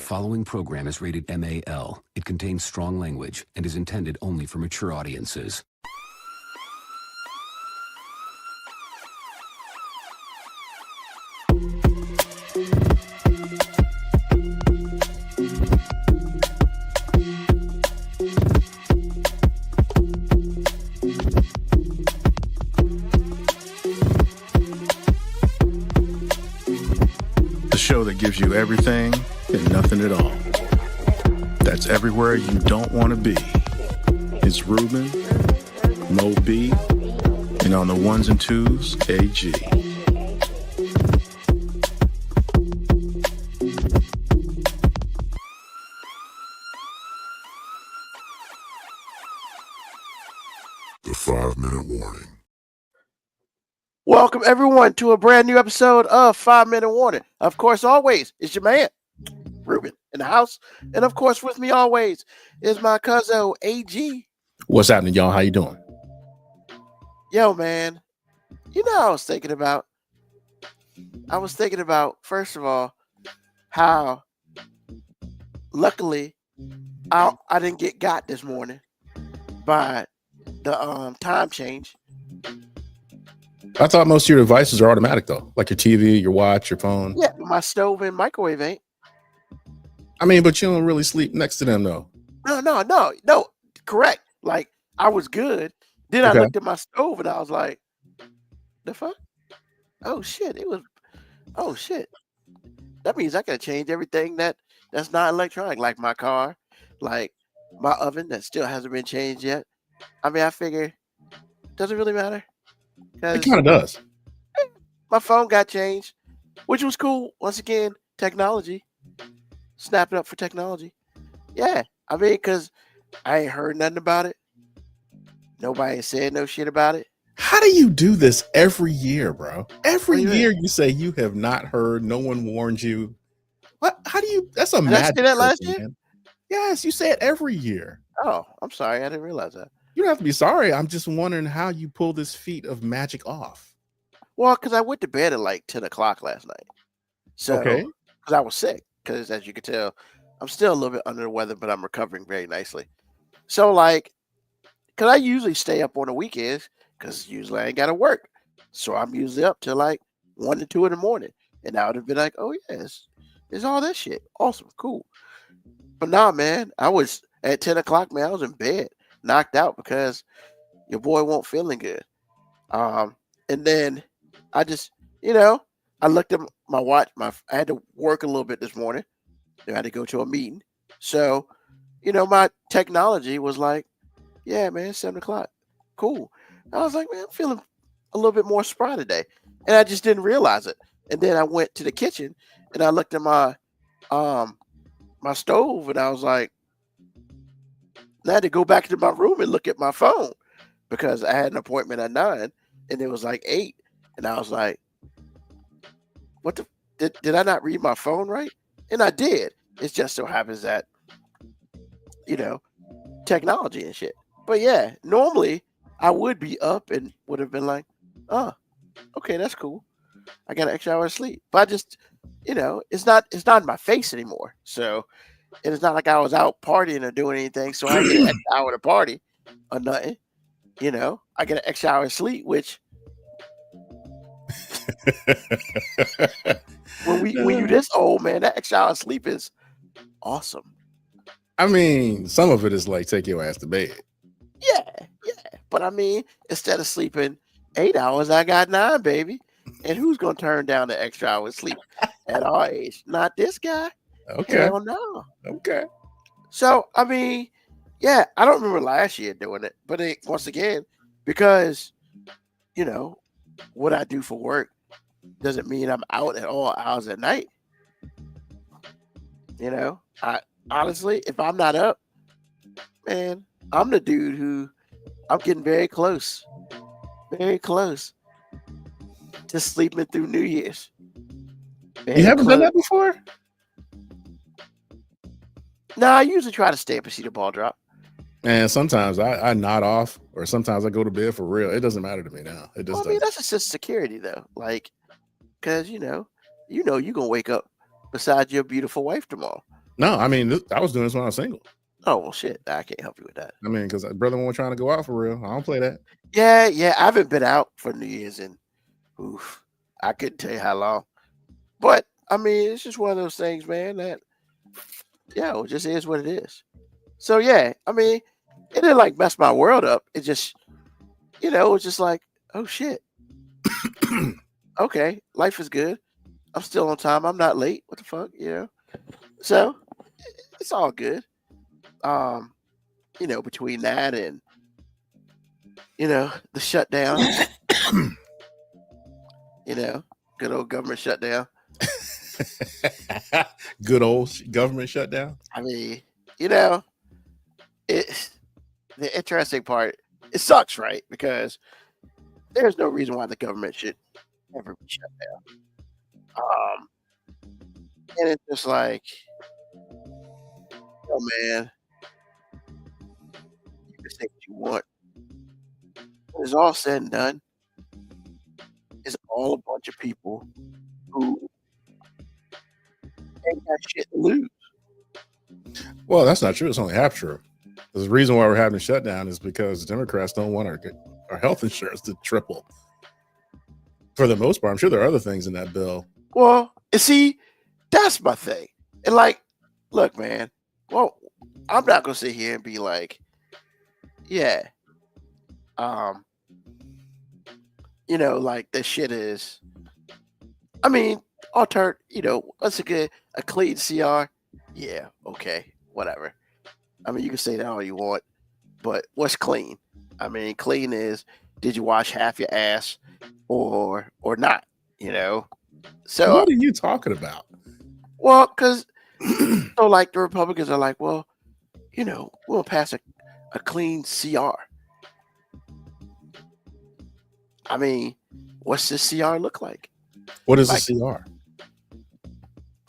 following program is rated MAL. It contains strong language and is intended only for mature audiences. The show that gives you everything and nothing at all. That's everywhere you don't want to be. It's Ruben, Mo B, and on the ones and twos, AG. The 5-minute warning. Welcome, everyone, to a brand new episode of 5-Minute Warning. Of course, always, it's your man, Ruben, in the house. And, of course, with me always is my cousin, AG. What's happening, y'all? How you doing? Yo, man, you know what I was thinking about? I was thinking about, first of all, how luckily I didn't get got this morning by the time change. I thought most of your devices are automatic, though, like your TV, your watch, your phone. Yeah, my stove and microwave ain't. I mean, but you don't really sleep next to them, though. No. Correct. Like, I was good. Then Okay. I looked at my stove and I was like, the fuck? Oh, shit. Oh, shit. That means I got to change everything that's not electronic, like my car, like my oven that still hasn't been changed yet. I mean, I figure, does it really matter? It kind of does. My phone got changed, which was cool. Once again, technology. Snap it up for technology. Yeah. I mean, because I ain't heard nothing about it. Nobody said no shit about it. How do you do this every year, bro? Every What do you year you say you have not heard, no one warned you. What? How do you? That's a Did I magic say that trick, last year? man. Yes, you say it every year. Oh, I'm sorry. I didn't realize that. You don't have to be sorry. I'm just wondering how you pull this feat of magic off. Well, because I went to bed at like 10 o'clock last night. So, Okay. because I was sick. Because as you can tell, I'm still a little bit under the weather, but I'm recovering very nicely. So, like, because I usually stay up on the weekends because usually I ain't got to work. So I'm usually up till like 1 to 2 in the morning. And I would have been like, oh, yes, it's all that shit. Awesome. Cool. But nah, man, I was at 10 o'clock, man, I was in bed, knocked out because your boy won't feeling good. And then I just, I looked at my watch. I had to work a little bit this morning. I had to go to a meeting. So, my technology was like, yeah, man, 7 o'clock. Cool. I was like, man, I'm feeling a little bit more spry today. And I just didn't realize it. And then I went to the kitchen and I looked at my stove and I was like, I had to go back to my room and look at my phone because I had an appointment at 9 and it was like 8. And I was like, what the, did I not read my phone right? And I did. It just so happens that, technology and shit. But yeah, normally I would be up and would have been like, oh, okay, that's cool. I got an extra hour of sleep. But I just, it's not in my face anymore. So it's not like I was out partying or doing anything. So I get an extra hour to party or nothing. I get an extra hour of sleep, which when you this old, man, that extra hour of sleep is awesome. I mean, some of it is like take your ass to bed. Yeah. But I mean, instead of sleeping 8 hours, I got 9, baby. And who's gonna turn down the extra hour of sleep at our age? Not this guy. Okay. Hell no. Okay. So I mean, yeah, I don't remember last year doing it, but once again, because what I do for work doesn't mean I'm out at all hours at night. I honestly, if I'm not up, man, I'm the dude who I'm getting very close to sleeping through New Year's. You haven't done that before? No, I usually try to stay up and see the ball drop. And sometimes I nod off, or sometimes I go to bed for real. It doesn't matter to me now. It just I mean, that's just security, though. Like, because you're gonna wake up beside your beautiful wife tomorrow. No, I mean, I was doing this when I was single. Oh well, shit. I can't help you with that. I mean, because brother wasn't trying to go out for real. I don't play that. Yeah, I haven't been out for New Year's in, oof, I couldn't tell you how long. But I mean, it's just one of those things, man. That it just is what it is. So yeah, I mean, it didn't like mess my world up. It just, it was just like, oh shit. Okay, life is good. I'm still on time. I'm not late. What the fuck, So it's all good. Between that and the shutdown, good old government shutdown. Good old government shutdown. I mean, it the interesting part, it sucks, right? Because there's no reason why the government should ever be shut down. And it's just like, oh man, you can say what you want. When it's all said and done, it's all a bunch of people who ain't got shit to lose. Well, that's not true. It's only half true. The reason why we're having a shutdown is because the Democrats don't want our health insurance to triple. For the most part, I'm sure there are other things in that bill. Well, and see, that's my thing. And like, look, man, well, I'm not gonna sit here and be like, yeah, like this shit is. I mean, what's a clean CR? Yeah, okay, whatever. I mean, you can say that all you want, but what's clean? I mean, clean is, did you wash half your ass or not? So what are you talking about? Well, because so like the Republicans are like, well, we'll pass a clean CR. I mean, what's this CR look like? What is a CR?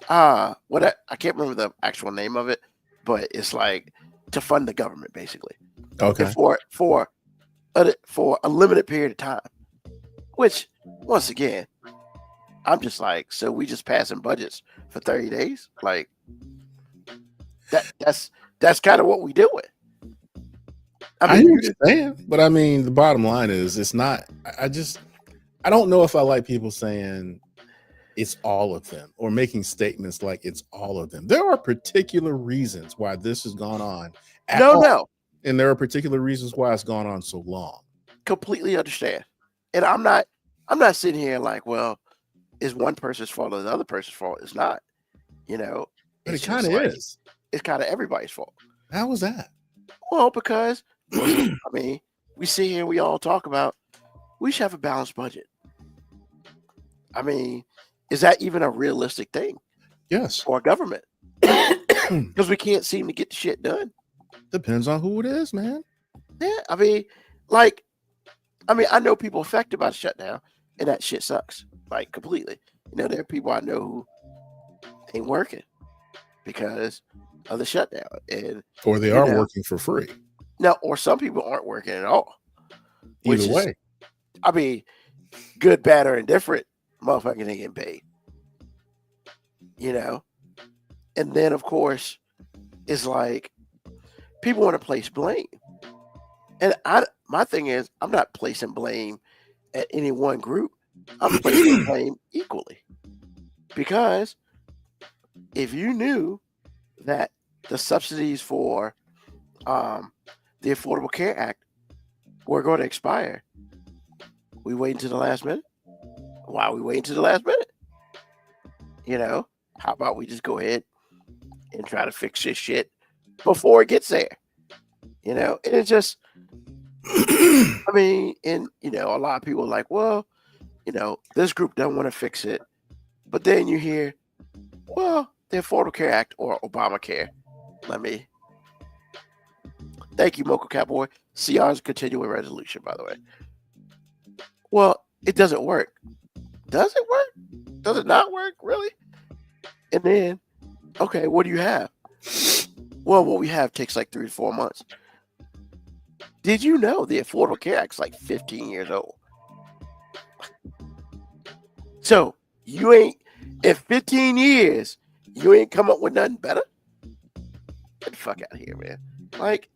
I can't remember the actual name of it, but it's like to fund the government, basically. Okay. For a limited period of time, which once again, I'm just like, so we just passing budgets for 30 days, like that's kind of what we do with. I understand, but I mean, the bottom line is, it's not. I don't know if I like people saying it's all of them or making statements like it's all of them. There are particular reasons why this has gone on. No. And there are particular reasons why it's gone on so long. Completely understand. And I'm not sitting here like, well, is one person's fault or the other person's fault? It's not, But it kind of is. It's kind of everybody's fault. How was that? Well, because I mean, we sit here and we all talk about we should have a balanced budget. I mean, is that even a realistic thing? Yes. For a government? Because we can't seem to get the shit done. Depends on who it is, man. Yeah, I mean, I know people affected by the shutdown, and that shit sucks, like completely. There are people I know who ain't working because of the shutdown, or they are working for free. No, or some people aren't working at all. Either way, I mean, good, bad, or indifferent, motherfuckers ain't getting paid. And then of course, it's like people want to place blame, and my thing is, I'm not placing blame at any one group. I'm placing blame equally, because if you knew that the subsidies for the Affordable Care Act were going to expire, we wait until the last minute. Why are we waiting until the last minute? How about we just go ahead and try to fix this shit before it gets there? And it's just, I mean, and a lot of people are like, well, this group doesn't want to fix it, but then you hear, well, the Affordable Care Act or Obamacare. Thank you, Mocha Cowboy. CR is a continuing resolution, by the way. Well, it doesn't work. Does it work? Does it not work? Really? And then, okay, what do you have? Well, what we have takes like 3 to 4 months. Did you know the Affordable Care Act is like 15 years old? So you ain't, in 15 years, you ain't come up with nothing better? Get the fuck out of here, man. Like,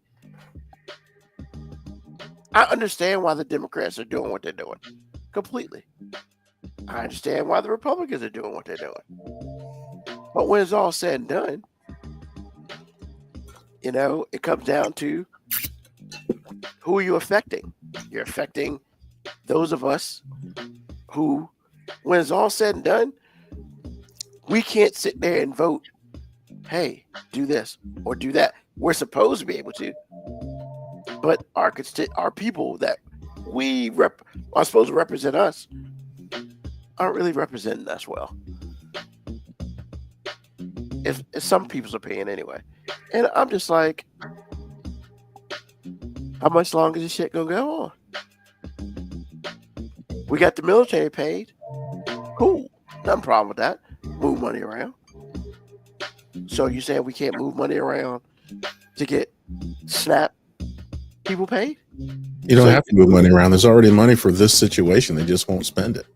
I understand why the Democrats are doing what they're doing. Completely. I understand why the Republicans are doing what they're doing. But when it's all said and done, it comes down to who are you affecting? You're affecting those of us who, when it's all said and done, we can't sit there and vote, hey, do this or do that. We're supposed to be able to. But our people that are supposed to represent us aren't really representing us well. If some people's opinion anyway. And I'm just like, how much longer is this shit gonna go on? We got the military paid. Cool. Nothing problem with that. Move money around. So you saying we can't move money around to get SNAP people paid? You don't have to move money around. There's already money for this situation. They just won't spend it.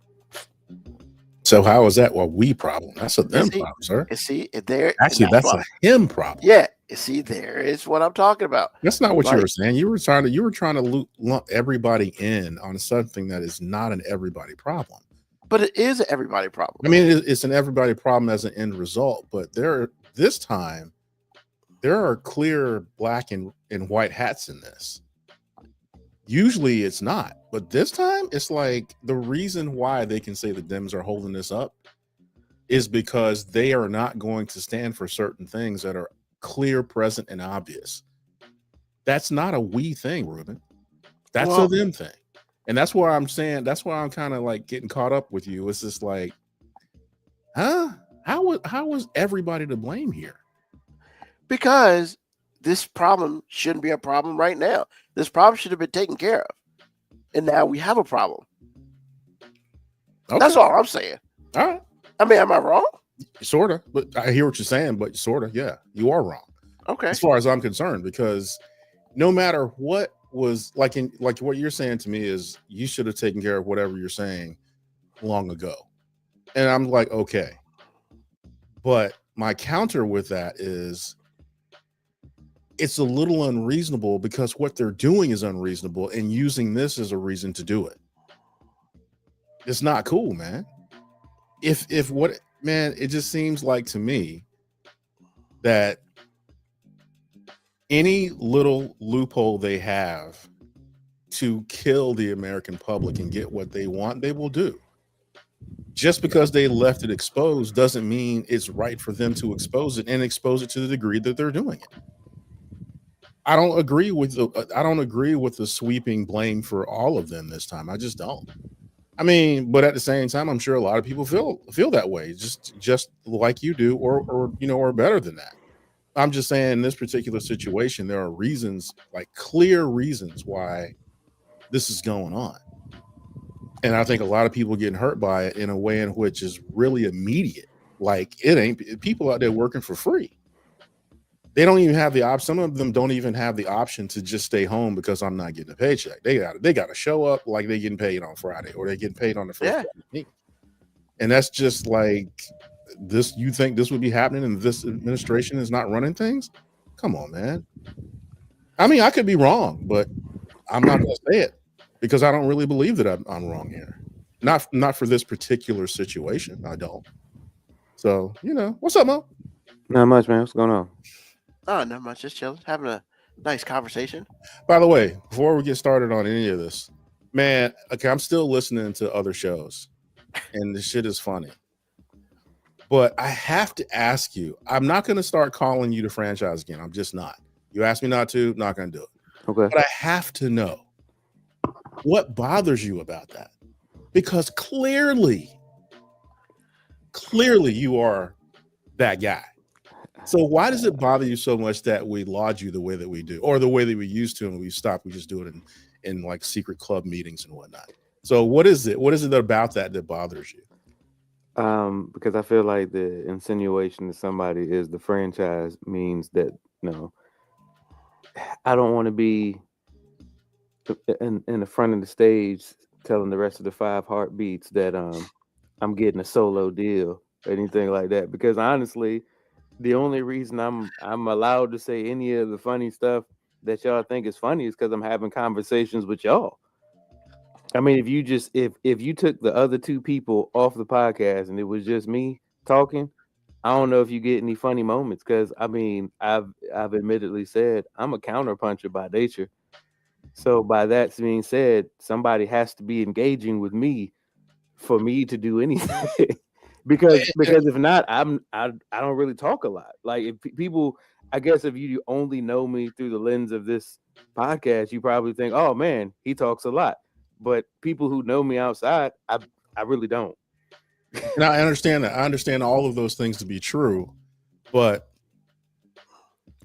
So how is that? Well, we problem. That's a them problem, sir. That's a him problem. Yeah. There is what I'm talking about. That's not what you were saying. You were trying to lump everybody in on something that is not an everybody problem. But it is an everybody problem. I mean, it's an everybody problem as an end result. But this time, there are clear black and white hats in this. Usually it's not. But this time, it's like the reason why they can say the Dems are holding this up is because they are not going to stand for certain things that are clear, present, and obvious. That's not a we thing, Ruben. That's a them thing. And that's why I'm saying, that's why I'm kind of like getting caught up with you. It's just like, how was everybody to blame here? Because this problem shouldn't be a problem right now. This problem should have been taken care of. And now we have a problem. Okay. That's all I'm saying. All right. I mean, am I wrong? Sort of, but I hear what you're saying, but sort of, yeah, you are wrong. Okay. As far as I'm concerned, because no matter what was like what you're saying to me is you should have taken care of whatever you're saying long ago. And I'm like, okay. But my counter with that is it's a little unreasonable because what they're doing is unreasonable and using this as a reason to do it. It's not cool, man. It just seems like to me that any little loophole they have to kill the American public and get what they want, they will do. Just because they left it exposed doesn't mean it's right for them to expose it and expose it to the degree that they're doing it. I don't agree with the sweeping blame for all of them this time. I just don't. I mean, but at the same time, I'm sure a lot of people feel that way, just like you do, or better than that. I'm just saying in this particular situation, there are reasons, like clear reasons why this is going on. And I think a lot of people getting hurt by it in a way in which is really immediate. Like it ain't people out there working for free. They don't even have the option. Some of them don't even have the option to just stay home because I'm not getting a paycheck. They got to show up like they're getting paid on Friday or they're getting paid on the first week. And that's just like this. You think this would be happening and this administration is not running things? Come on, man. I mean, I could be wrong, but I'm not going to say it because I don't really believe that I'm wrong here. Not for this particular situation. I don't. So, what's up, Mo? Not much, man. What's going on? Oh, not much. Just chilling, having a nice conversation. By the way, before we get started on any of this, man, okay, I'm still listening to other shows, and the shit is funny. But I have to ask you, I'm not going to start calling you the franchise again. I'm just not. You asked me not to, not going to do it. Okay. But I have to know what bothers you about that. Because clearly you are that guy. So why does it bother you so much that we laud you the way that we do, or the way that we used to, and we just do it in like secret club meetings and whatnot? So what is it? What is it about that bothers you? Because I feel like the insinuation that somebody is the franchise means that I don't want to be in the front of the stage telling the rest of the 5 heartbeats that I'm getting a solo deal or anything like that. Because honestly, the only reason I'm allowed to say any of the funny stuff that y'all think is funny is because I'm having conversations with y'all. I mean, if you just if you took the other two people off the podcast and it was just me talking, I don't know if you get any funny moments because I mean, I've admittedly said I'm a counterpuncher by nature. So by that being said, somebody has to be engaging with me for me to do anything. because if not, I don't really talk a lot. Like if people, I guess if you only know me through the lens of this podcast, you probably think, oh man, he talks a lot. But people who know me outside, I really don't. And I understand that. I understand all of those things to be true. But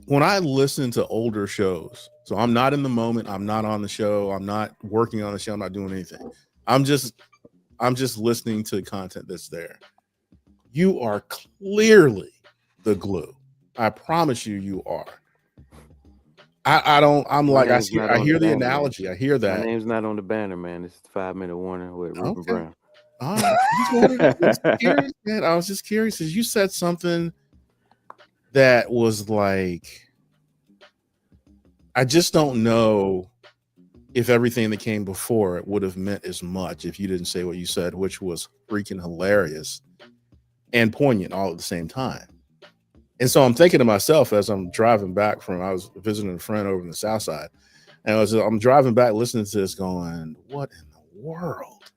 when I listen to older shows, so I'm not in the moment, I'm not on the show, I'm not working on the show, I'm not doing anything. I'm just listening to the content that's there. You are clearly the glue. I promise you are. I'm like, I hear the analogy. Man. I hear that. My name's not on the banner, man. It's 5-minute warning with Ruben Brown. All right. I was just curious because you said something that was like, I just don't know if everything that came before it would have meant as much if you didn't say what you said, which was freaking hilarious and poignant all at the same time. And so I'm thinking to myself as I'm driving back I was visiting a friend over in the South Side, and I'm driving back listening to this going, what in the world?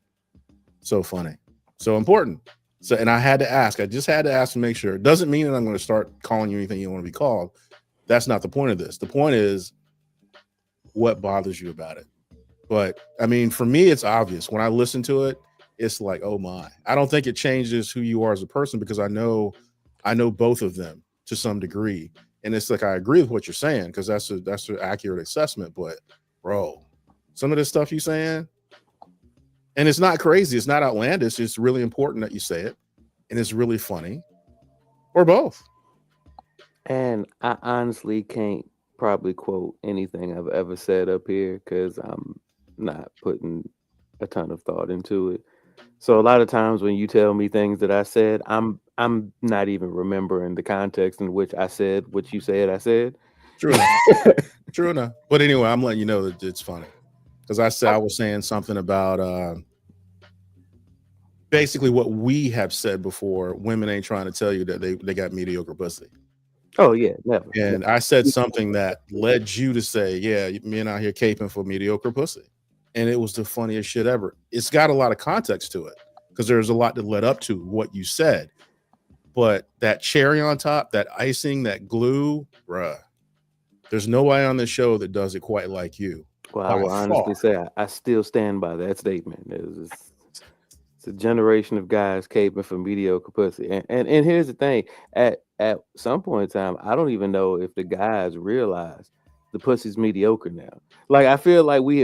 So funny, so important. So, and I just had to ask to make sure. It doesn't mean that I'm going to start calling you anything you don't want to be called. That's not the point of this. The point is what bothers you about it. But I mean, for me, it's obvious. When I listen to it, it's like, oh my. I don't think it changes who you are as a person because I know both of them to some degree. And it's like, I agree with what you're saying because that's an accurate assessment. But bro, some of this stuff you're saying, and it's not crazy, it's not outlandish, it's really important that you say it, and it's really funny, or both. And I honestly can't probably quote anything I've ever said up here because I'm not putting a ton of thought into it. So a lot of times when you tell me things that I said, I'm not even remembering the context in which I said what you said I said. True enough. True enough. But anyway, I'm letting you know that it's funny. Because I was saying something about basically what we have said before. Women ain't trying to tell you that they got mediocre pussy. Oh yeah, never. And I said something that led you to say, yeah, men out here caping for mediocre pussy. And it was the funniest shit ever. It's got a lot of context to it because there's a lot that led up to what you said. But that cherry on top, that icing, that glue, bruh, there's nobody on this show that does it quite like you. Well, I will honestly say I still stand by that statement. It's a generation of guys caping for mediocre pussy. And here's the thing. At some point in time, I don't even know if the guys realize the pussy's mediocre now. Like I feel like we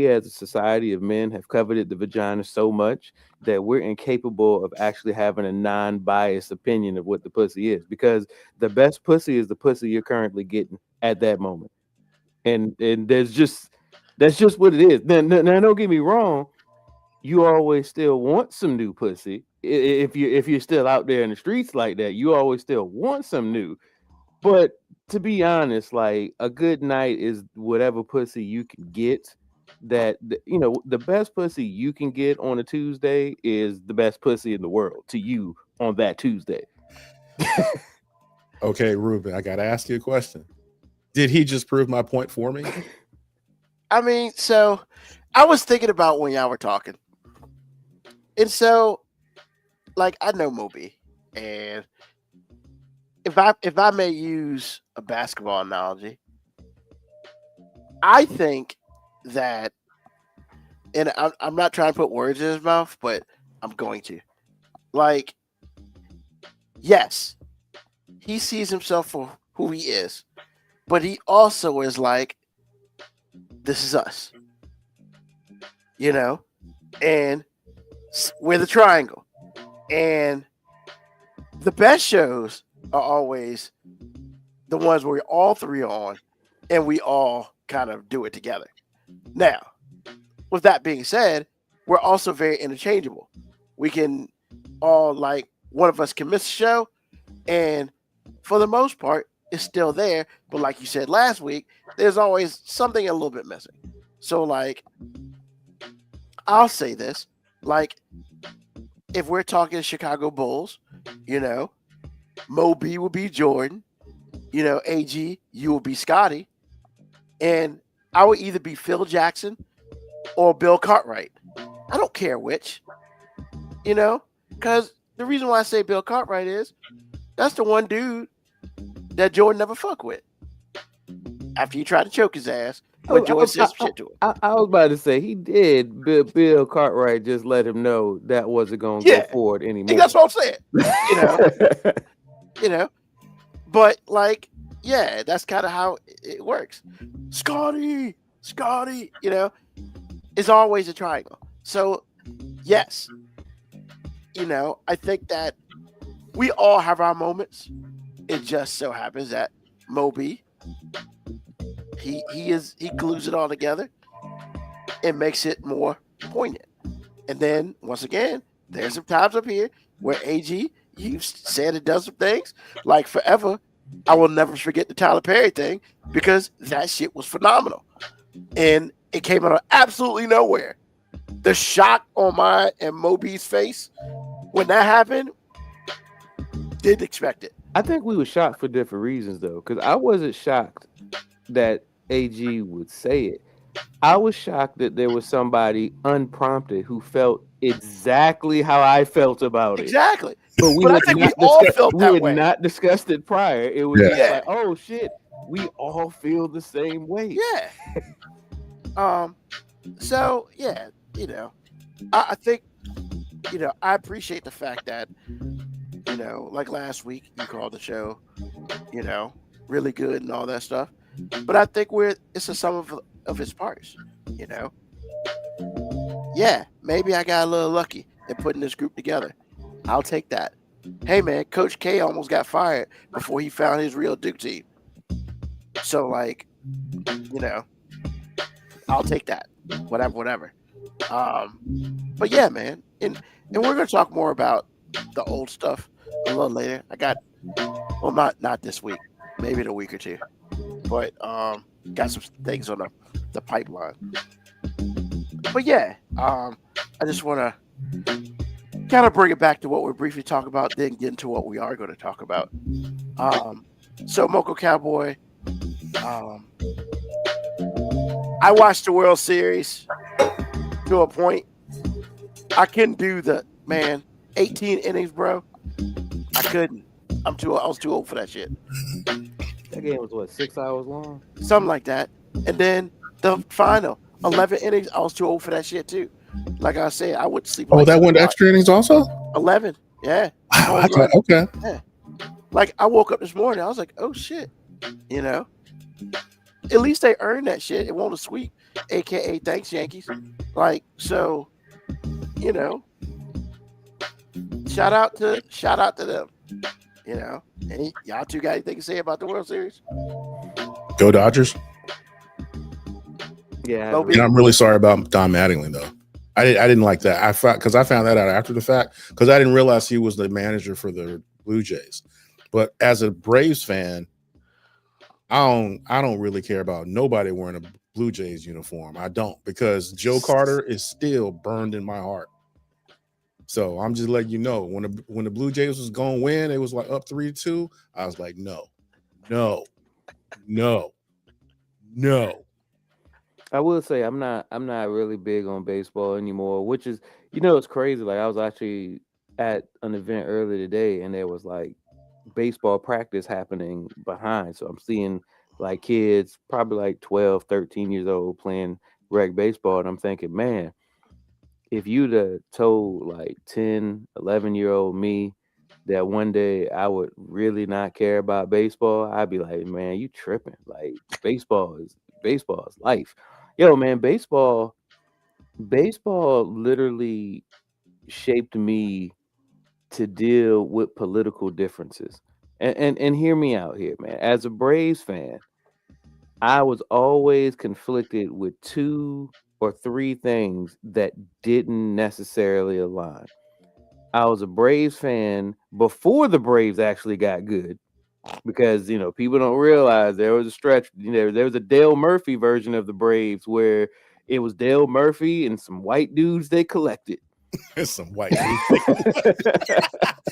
as a society of men have coveted the vagina so much that we're incapable of actually having a non-biased opinion of what the pussy is, because the best pussy is the pussy you're currently getting at that moment. And that's just what it is. Now don't get me wrong, you always still want some new pussy. If you're still out there in the streets like that, you always still want some new. But to be honest, like a good night is whatever pussy you can get. That the best pussy you can get on a Tuesday is the best pussy in the world to you on that Tuesday. Okay, Ruben, I gotta ask you a question. Did he just prove my point for me? I mean, so I was thinking about when y'all were talking, and so like I know Moby, and if I may use a basketball analogy, I think that, and I'm not trying to put words in his mouth, but I'm going to. Like, yes, he sees himself for who he is, but he also is like, this is us, and we're the triangle, and the best shows are always the ones where we're all three on and we all kind of do it together. Now, with that being said, we're also very interchangeable. We can all, like, one of us can miss a show and for the most part, is still there. But like you said last week, there's always something a little bit missing. So, like, I'll say this. Like, if we're talking Chicago Bulls, you know, Mo B will be Jordan. You know, AG, you will be Scotty. And I would either be Phil Jackson or Bill Cartwright. I don't care which, you know, because the reason why I say Bill Cartwright is that's the one dude that Jordan never fuck with. After he tried to choke his ass, when Jordan said some shit to him. I was about to say he did. Bill Cartwright just let him know that wasn't going to go forward anymore. That's what I'm saying. You know, but like, yeah, that's kind of how it works. Scotty, you know, it's always a triangle. So, yes, you know, I think that we all have our moments. It just so happens that Moby, he glues it all together and makes it more poignant. And then once again, there's some times up here where AG, you've said it does some things like forever. I will never forget the Tyler Perry thing because that shit was phenomenal. And it came out of absolutely nowhere. The shock on my and Moby's face when that happened, didn't expect it. I think we were shocked for different reasons, though, because I wasn't shocked that AG would say it. I was shocked that there was somebody unprompted who felt exactly how I felt about it. Exactly. But we had not discussed it prior. It was just like, oh shit, we all feel the same way. Yeah. So yeah, you know, I think, you know, I appreciate the fact that, you know, like last week you called the show, you know, really good and all that stuff. But I think it's a sum of its parts, you know. Yeah, maybe I got a little lucky in putting this group together. I'll take that. Hey man, Coach K almost got fired before he found his real Duke team. So like, you know, I'll take that. Whatever. But yeah, man, and we're gonna talk more about the old stuff a little later. I got, well, not this week, maybe in a week or two, but got some things on the pipeline. But yeah, I just want to kind of bring it back to what we're briefly talking about, then get into what we are going to talk about. So Moco Cowboy, I watched the World Series to a point. I couldn't do 18 innings, bro. I couldn't. I was too old for that shit. That game was what, 6 hours long? Something like that. And then the final 11 innings, I was too old for that shit too. Like I said, I would sleep. Oh, that went to extra innings also? 11. Yeah. Wow, okay. Yeah. Like I woke up this morning, I was like, oh shit. You know? At least they earned that shit. It won't a sweep, aka thanks Yankees. Like, so, you know, shout out to them. You know, and y'all two got anything to say about the World Series? Go Dodgers. Yeah, and I'm really sorry about Don Mattingly though. I didn't like that. I found that out after the fact because I didn't realize he was the manager for the Blue Jays. But as a Braves fan, I don't really care about nobody wearing a Blue Jays uniform. I don't, because Joe Carter is still burned in my heart. So I'm just letting you know, when the Blue Jays was going to win, it was like up 3-2. I was like, no. I will say I'm not really big on baseball anymore, which is, you know, it's crazy. Like I was actually at an event earlier today and there was like baseball practice happening behind. So I'm seeing like kids probably like 12, 13 years old playing rec baseball. And I'm thinking, man, if you'd have told like 10, 11-year-old me that one day I would really not care about baseball, I'd be like, man, you tripping. Like baseball is life. Yo, man, baseball literally shaped me to deal with political differences. And hear me out here, man. As a Braves fan, I was always conflicted with 2 or 3 things that didn't necessarily align. I was a Braves fan before the Braves actually got good. because people don't realize there was a stretch. There was a Dale Murphy version of the Braves where it was Dale Murphy and some white dudes they collected. It's some white dudes.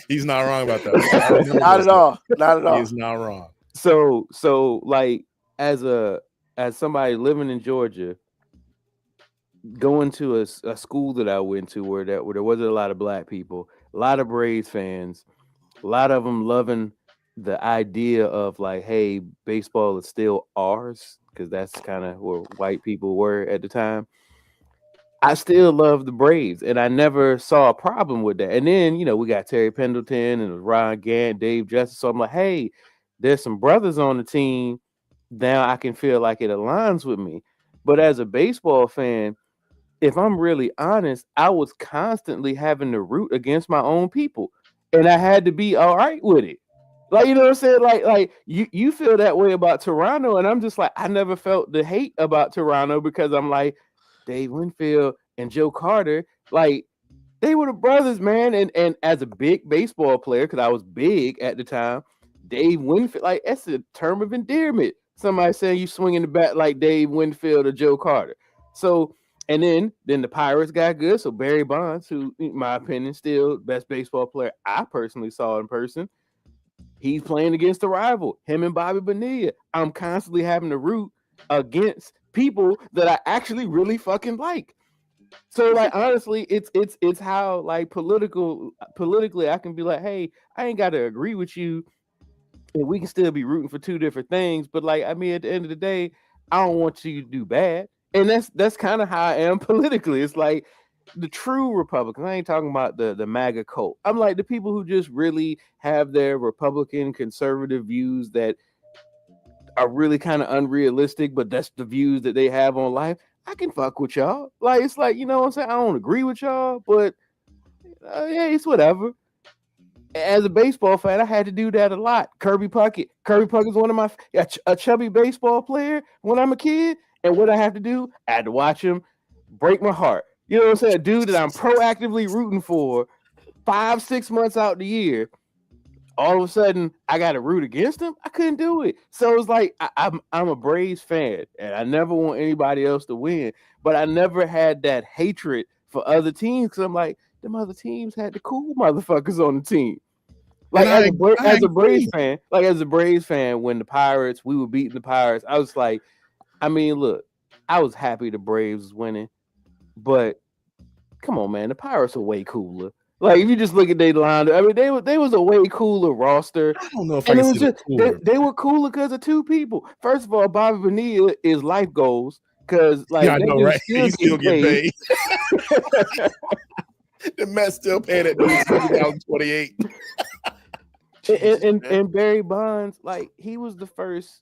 He's not wrong about that. Not at all. Not at all. He's not wrong. So like as somebody living in Georgia, going to a school that I went to where there wasn't a lot of black people, a lot of Braves fans, a lot of them loving the idea of like, hey, baseball is still ours, because that's kind of where white people were at the time. I still love the Braves, and I never saw a problem with that. And then, we got Terry Pendleton and Ron Gant, Dave Justice. So I'm like, hey, there's some brothers on the team. Now I can feel like it aligns with me. But as a baseball fan, if I'm really honest, I was constantly having to root against my own people, and I had to be all right with it. Like, you know what I'm saying? Like you feel that way about Toronto, and I'm just like, I never felt the hate about Toronto because I'm like, Dave Winfield and Joe Carter, like they were the brothers, man. And as a big baseball player, because I was big at the time, Dave Winfield, like that's a term of endearment. Somebody saying you swinging the bat like Dave Winfield or Joe Carter. So, and then the Pirates got good. So Barry Bonds, who in my opinion still best baseball player I personally saw in person, he's playing against a rival, him and Bobby Bonilla. I'm constantly having to root against people that I actually really fucking like. So like honestly, it's how like politically I can be like, hey, I ain't got to agree with you, and we can still be rooting for two different things. But like, I mean, at the end of the day, I don't want you to do bad, and that's kind of how I am politically. It's like the true Republicans. I ain't talking about the MAGA cult. I'm like the people who just really have their Republican conservative views that are really kind of unrealistic, but that's the views that they have on life. I can fuck with y'all. Like, it's like, you know what I'm saying? I don't agree with y'all, but yeah, it's whatever. As a baseball fan, I had to do that a lot. Kirby Puckett. Kirby Puckett's one of my a chubby baseball player when I'm a kid. And what I have to do, I had to watch him break my heart. You know what I'm saying? A dude that I'm proactively rooting for 5-6 months out the year. All of a sudden, I got to root against him. I couldn't do it. So it's like I'm a Braves fan, and I never want anybody else to win. But I never had that hatred for other teams because I'm like, them other teams had the cool motherfuckers on the team. Like as a Braves fan, when the Pirates, we were beating the Pirates, I was like, I mean, look, I was happy the Braves was winning, but come on, man, the Pirates are way cooler. Like if you just look at their line, I mean, they was a way cooler roster. I don't know if and I it can was see just they were cooler because of two people. First of all, Bobby Bonilla is life goals because like I know, right? He still get paid. The Mets still paying that dude 2028. And Barry Bonds, like he was the first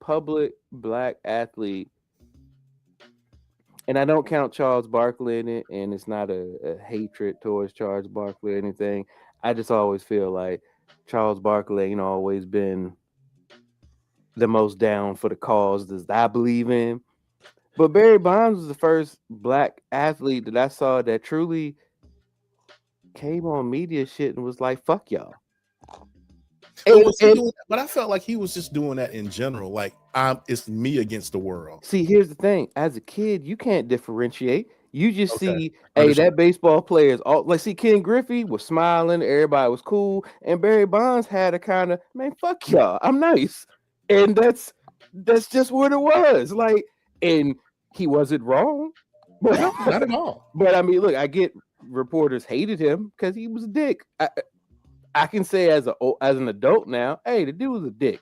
public black athlete. And I don't count Charles Barkley in it, and it's not a hatred towards Charles Barkley or anything. I just always feel like Charles Barkley ain't always been the most down for the cause that I believe in. But Barry Bonds was the first black athlete that I saw that truly came on media shit and was like, fuck y'all. But I felt like he was just doing that in general. Like, it's me against the world. See, here's the thing. As a kid, you can't differentiate. You just see, hey, that baseball player is all like, see, Ken Griffey was smiling, everybody was cool, and Barry Bonds had a kind of, man, fuck y'all, I'm nice. And that's just what it was. Like, and he wasn't wrong. But, no, not at all. But I mean, look, I get reporters hated him because he was a dick. I can say as an adult now, hey, the dude was a dick.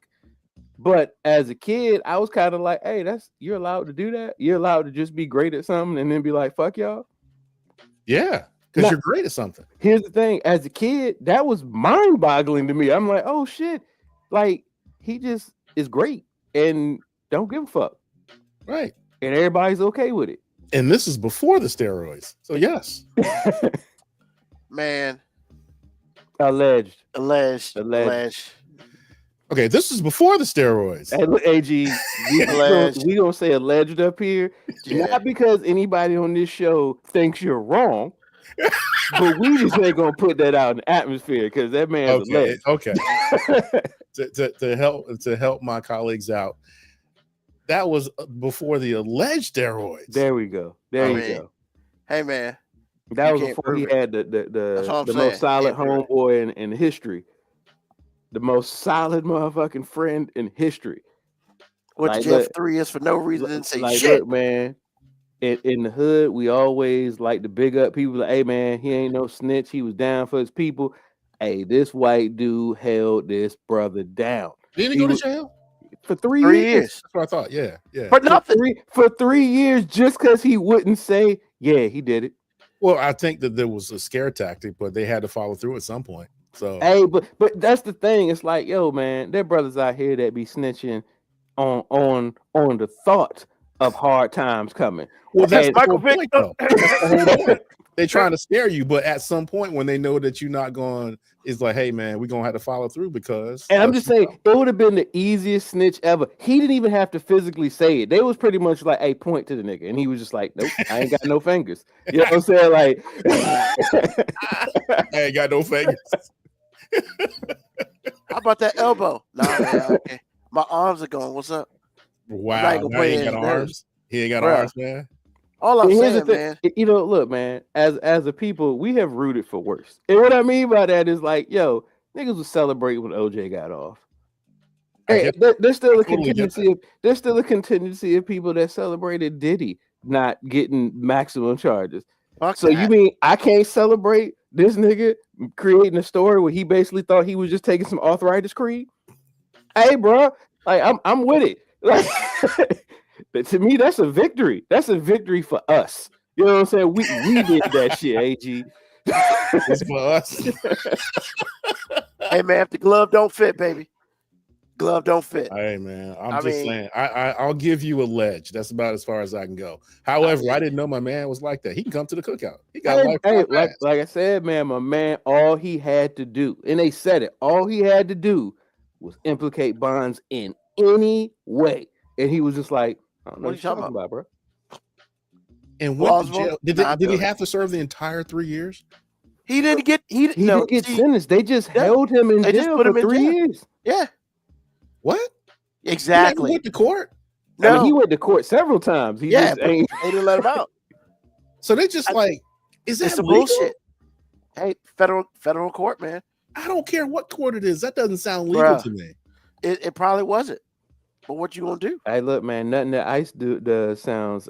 But as a kid, I was kind of like, hey, you're allowed to do that. You're allowed to just be great at something and then be like, fuck y'all. Yeah, because you're great at something. Here's the thing. As a kid, that was mind-boggling to me. I'm like, oh shit. Like, he just is great and don't give a fuck. Right. And everybody's okay with it. And this is before the steroids. So yes. Man. Alleged. Okay, this is before the steroids. Hey, look, AG, we gonna say alleged up here, not because anybody on this show thinks you're wrong, but we just ain't gonna put that out in the atmosphere because that man's a legend. Okay. to help my colleagues out, that was before the alleged steroids. There we go. There you go. Hey man, that you was can't before he prove it. had the most solid homeboy in history, the most solid motherfucking friend in history. Went to jail for 3 years for no reason. Didn't say shit. Look, man. In the hood, we always like to big up people. Like, hey, man, he ain't no snitch. He was down for his people. Hey, this white dude held this brother down. Didn't he go to jail? For 3 years. That's what I thought. Yeah. For nothing. For 3 years, just because he wouldn't say, yeah, he did it. Well, I think that there was a scare tactic, but they had to follow through at some point. So, hey, but that's the thing. It's like, yo, man, there brothers out here that be snitching on the thought of hard times coming. Well, that's Michael Vick. They're trying to scare you, but at some point when they know that you're not going, it's like, hey man, we're gonna have to follow through because. And I'm just saying, it would have been the easiest snitch ever. He didn't even have to physically say it. They was pretty much like, hey, point to the nigga, and he was just like, nope, I ain't got no fingers. You know what I'm saying? Like, I ain't got no fingers. How about that elbow? Nah, man, okay. My arms are going. What's up? Wow, now he ain't got arms. He ain't got arms, man. All I'm saying, man. You know, look, man. As a people, we have rooted for worse. And what I mean by that is like, yo, niggas will celebrate when OJ got off. Hey, there's still a contingency. There's still a contingency of people that celebrated Diddy not getting maximum charges. So you mean I can't celebrate this nigga creating a story where he basically thought he was just taking some arthritis cream? Hey, bro, like I'm with it. Like, but to me, that's a victory. That's a victory for us. You know what I'm saying? We did that shit, AG. It's for us. Hey man, if the glove don't fit, baby, glove don't fit. Hey man, I'm just saying. I'll give you a ledge. That's about as far as I can go. However, I didn't know my man was like that. He can come to the cookout. He got like I said, man, my man. All he had to do, and they said it. All he had to do was implicate Bonds in any way, and he was just like, I don't know what you talking about, bro. And went to jail. Did he have to serve the entire 3 years? He didn't get. He didn't get sentenced. They just held him in jail for 3 years. Yeah. What? Exactly. He went to court. No, I mean, he went to court several times. He just ain't. They didn't let him out. So they just is that some bullshit? Hey, federal court, man. I don't care what court it is. That doesn't sound legal to me. It probably wasn't. But what you gonna do? Hey, look, man. Nothing that ICE does sounds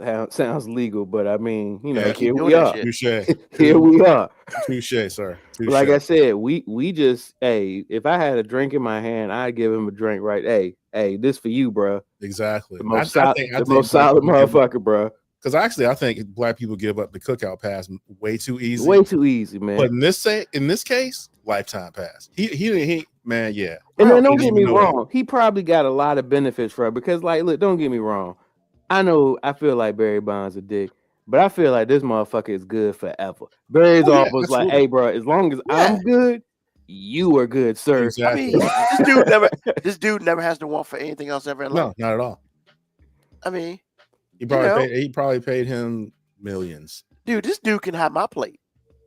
legal, but I mean, you know, here we are. Here we are. Touche, sir. Touche. Like I said, we just, hey, if I had a drink in my hand, I'd give him a drink. Right? Hey, this for you, bro. Exactly. The most solid motherfucker, bro. Because actually, I think black people give up the cookout pass way too easy. Way too easy, man. But in this case, lifetime pass. He man, yeah. And then don't get me wrong. He probably got a lot of benefits for it because, like, look, don't get me wrong. I feel like Barry Bonds a dick, but I feel like this motherfucker is good forever. Barry's almost like, hey, bro, as long as I'm good, you are good, sir. Exactly. I mean, this dude never has to want for anything else ever in life. No, not at all. I mean, he probably paid him millions. Dude, this dude can have my plate.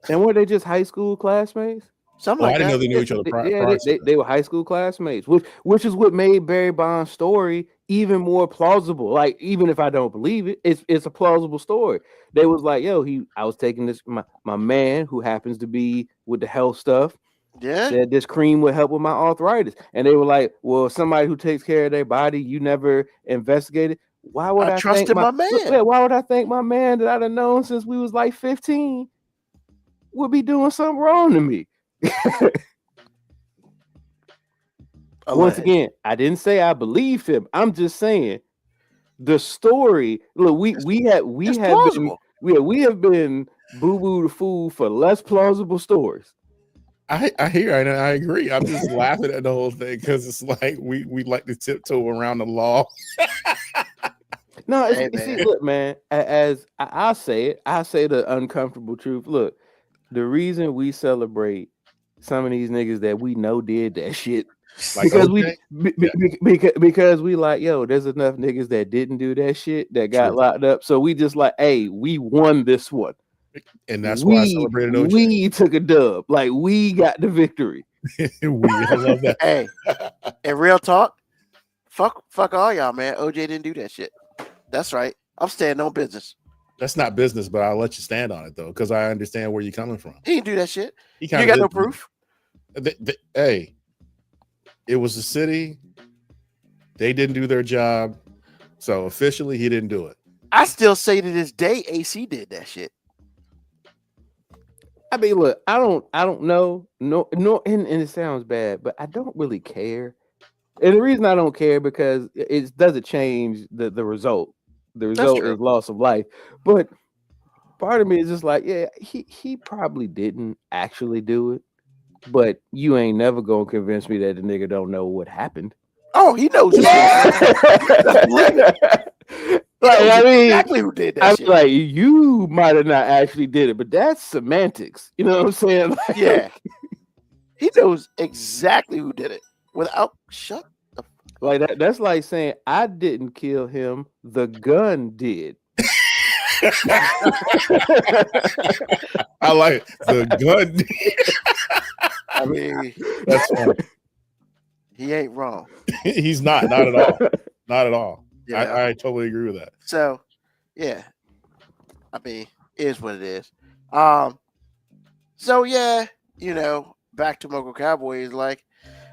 And were they just high school classmates? Something like I didn't know they knew each other. They were high school classmates, which is what made Barry Bonds' story even more plausible. Like, even if I don't believe it, it's a plausible story. They was like, yo, I was taking this, my man who happens to be with the health stuff. Yeah, said this cream would help with my arthritis, and they were like, well, somebody who takes care of their body, you never investigated. Why would I trust my man? Why would I think my man that I'd have known since we was like 15 would be doing something wrong to me? Once again, I didn't say I believed him. I'm just saying the story. Look, we have been boo-boo the fool for less plausible stories. I hear and I agree. I'm just laughing at the whole thing because it's like we like to tiptoe around the law. No, see, look, man. As I say it, I say the uncomfortable truth. Look, the reason we celebrate some of these niggas that we know did that shit like because we like, yo, there's enough niggas that didn't do that shit that got locked up. So we just like, hey, we won this one. And that's why I celebrated OJ. We took a dub. Like we got the victory. I love that. Hey, and real talk, fuck all y'all, man. OJ didn't do that shit. That's right. I'm standing on business. That's not business, but I'll let you stand on it though, because I understand where you're coming from. He didn't do that shit. You got no proof. Hey, it was the city. They didn't do their job, so officially he didn't do it. I still say to this day, AC did that shit. I mean, look, I don't know, no, and it sounds bad, but I don't really care. And the reason I don't care because it doesn't change the result. The result is loss of life. But part of me is just like, yeah, he probably didn't actually do it, but you ain't never gonna convince me that the nigga don't know what happened. Oh, he knows. Like, I mean, exactly who did that I'm shit. like, you might have not actually did it, but that's semantics. You know what I'm saying? Like, Yeah. He knows exactly who did it. Without shut the like that's like saying I didn't kill him, the gun did. I like the gun. I mean, That's funny. he ain't wrong. He's not at all. Not at all. Yeah. I totally agree with that. So, yeah. I mean, it is what it is. So yeah, you know, back to Moco Cowboys, like,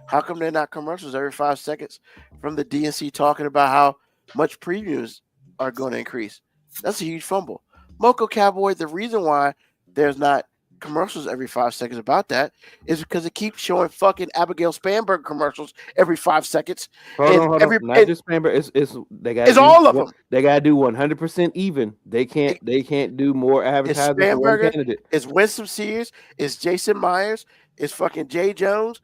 how come they're not commercials every 5 seconds from the DNC talking about how much previews are going to increase? That's a huge fumble. Moco Cowboy, the reason why there's not commercials every 5 seconds about that is because it keeps showing fucking Abigail Spanberg commercials every 5 seconds. Hold on. Not just Spanberg. It's all of them. They gotta do 100% even. They can't do more advertising for one candidate. It's Winston Sears. It's Jason Myers. It's fucking Jay Jones,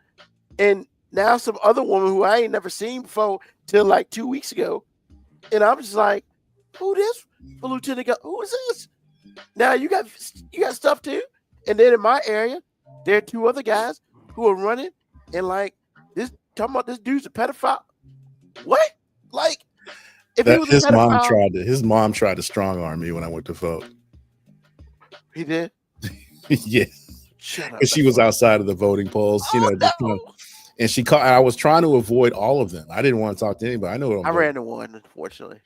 and now some other woman who I ain't never seen before till like 2 weeks ago, and I'm just like, who this for Lieutenant Governor? Who is this? Now you got stuff too. And then in my area, there are 2 other guys who are running, and like this, talking about this dude's a pedophile. What? Like, if he was his a pedophile, his mom tried to strong arm me when I went to vote. He did. Yeah, Shut up. because she was outside of the voting polls, and she called. I was trying to avoid all of them. I didn't want to talk to anybody. I know what I ran to one, unfortunately.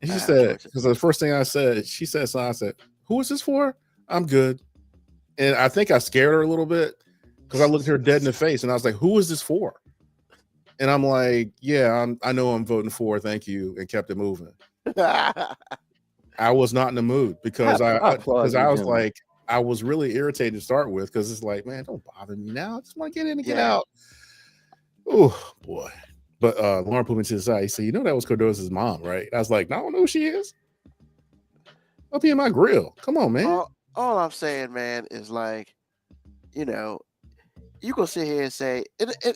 And she said, because the first thing I said, she said, so I said, "Who is this for?" I'm good. And I think I scared her a little bit because I looked her dead in the face and I was like, "Who is this for?" And I'm like, "Yeah, I know I'm voting for. Thank you," and kept it moving. I was not in the mood because I was like, I was really irritated to start with because it's like, man, don't bother me now. I just want to get in and get out. Oh boy. But Lauren put me to the side. He said, "You know that was Cordoz's mom, right?" I was like, "No, I don't know who she is. I'll be in my grill. Come on, man." All I'm saying, man, is like, you know, you go sit here and say,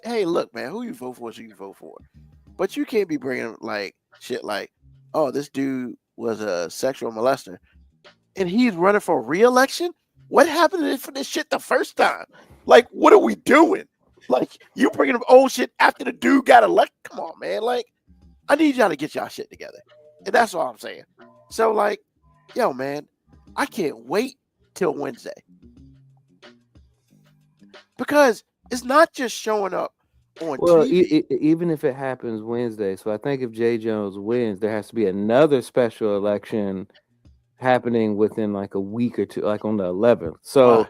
hey, look, man, who you vote for is who you vote for. But you can't be bringing like shit like, oh, this dude was a sexual molester and he's running for re-election. What happened for this shit the first time? Like, what are we doing? Like, you bringing up old shit after the dude got elected? Come on, man. Like, I need y'all to get y'all shit together. And that's all I'm saying. So, like, yo, man, I can't wait till Wednesday. Because it's not just showing up on TV. Even if it happens Wednesday. So I think if Jay Jones wins, there has to be another special election happening within like a week or two, like on the 11th. So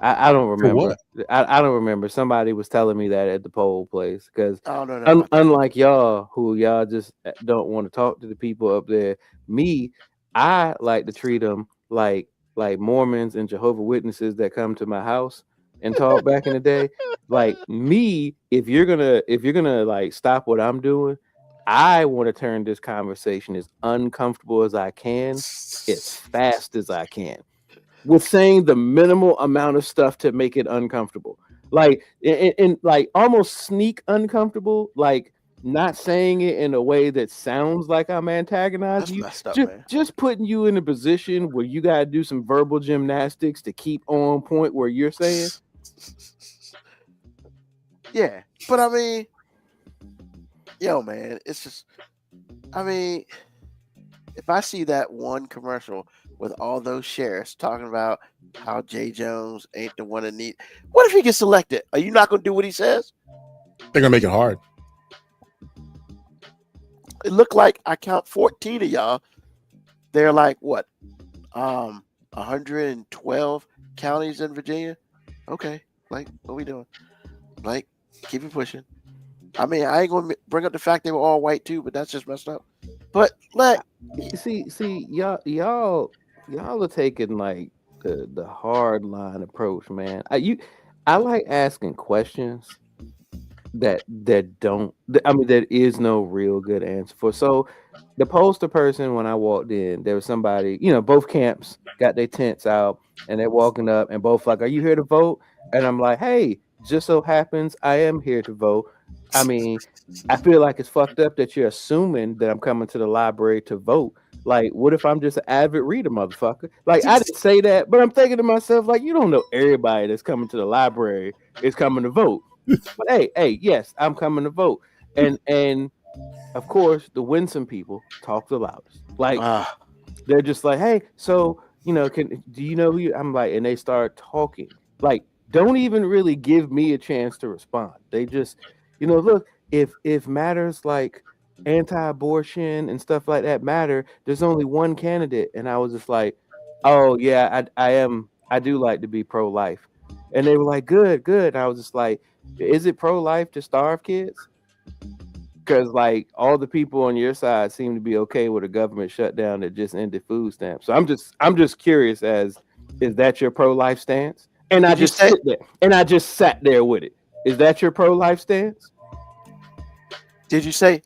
I don't remember. I don't remember. Somebody was telling me that at the poll place because unlike y'all, who y'all just don't want to talk to the people up there, me, I like to treat them like Mormons and Jehovah's Witnesses that come to my house and talk back in the day. Like me, if you're gonna like stop what I'm doing, I want to turn this conversation as uncomfortable as I can, as fast as I can, with saying the minimal amount of stuff to make it uncomfortable. Like and like almost sneak uncomfortable, like not saying it in a way that sounds like I'm antagonizing you. Just putting you in a position where you gotta do some verbal gymnastics to keep on point where you're saying. Yeah, but I mean, yo, man, it's just, I mean, if I see that one commercial with all those sheriffs talking about how Jay Jones ain't the one that need, what if he gets elected? Are you not going to do what he says? They're gonna make it hard. It looked like I count 14 of y'all. They're like what? 112 counties in Virginia. Okay, like what we doing? Like, keep it pushing. I mean, I ain't gonna bring up the fact they were all white too, but that's just messed up. But like, See, y'all are taking like the hard line approach, man. I like asking questions that don't. I mean, there is no real good answer for. So, the poster person when I walked in, there was somebody. Both camps got their tents out, and they're walking up, and both like, "Are you here to vote?" And I'm like, "Hey, just so happens I am here to vote." I mean, I feel like it's fucked up that you're assuming that I'm coming to the library to vote. Like, what if I'm just an avid reader, motherfucker? Like, I didn't say that, but I'm thinking to myself, like, you don't know everybody that's coming to the library is coming to vote. But hey, yes, I'm coming to vote. And of course, the winsome people talk the loudest. Like, they're just like, hey, so, do you know who you? I'm like, and they start talking. Like, don't even really give me a chance to respond. They just, look, if matters like anti-abortion and stuff like that matter, there's only one candidate. And I was just like, oh yeah, I do like to be pro-life. And they were like, good. And I was just like, is it pro-life to starve kids? Because like all the people on your side seem to be okay with a government shutdown that just ended food stamps. So I'm just curious, is that your pro-life stance? And I just sat there with it. Is that your pro-life stance? did you say,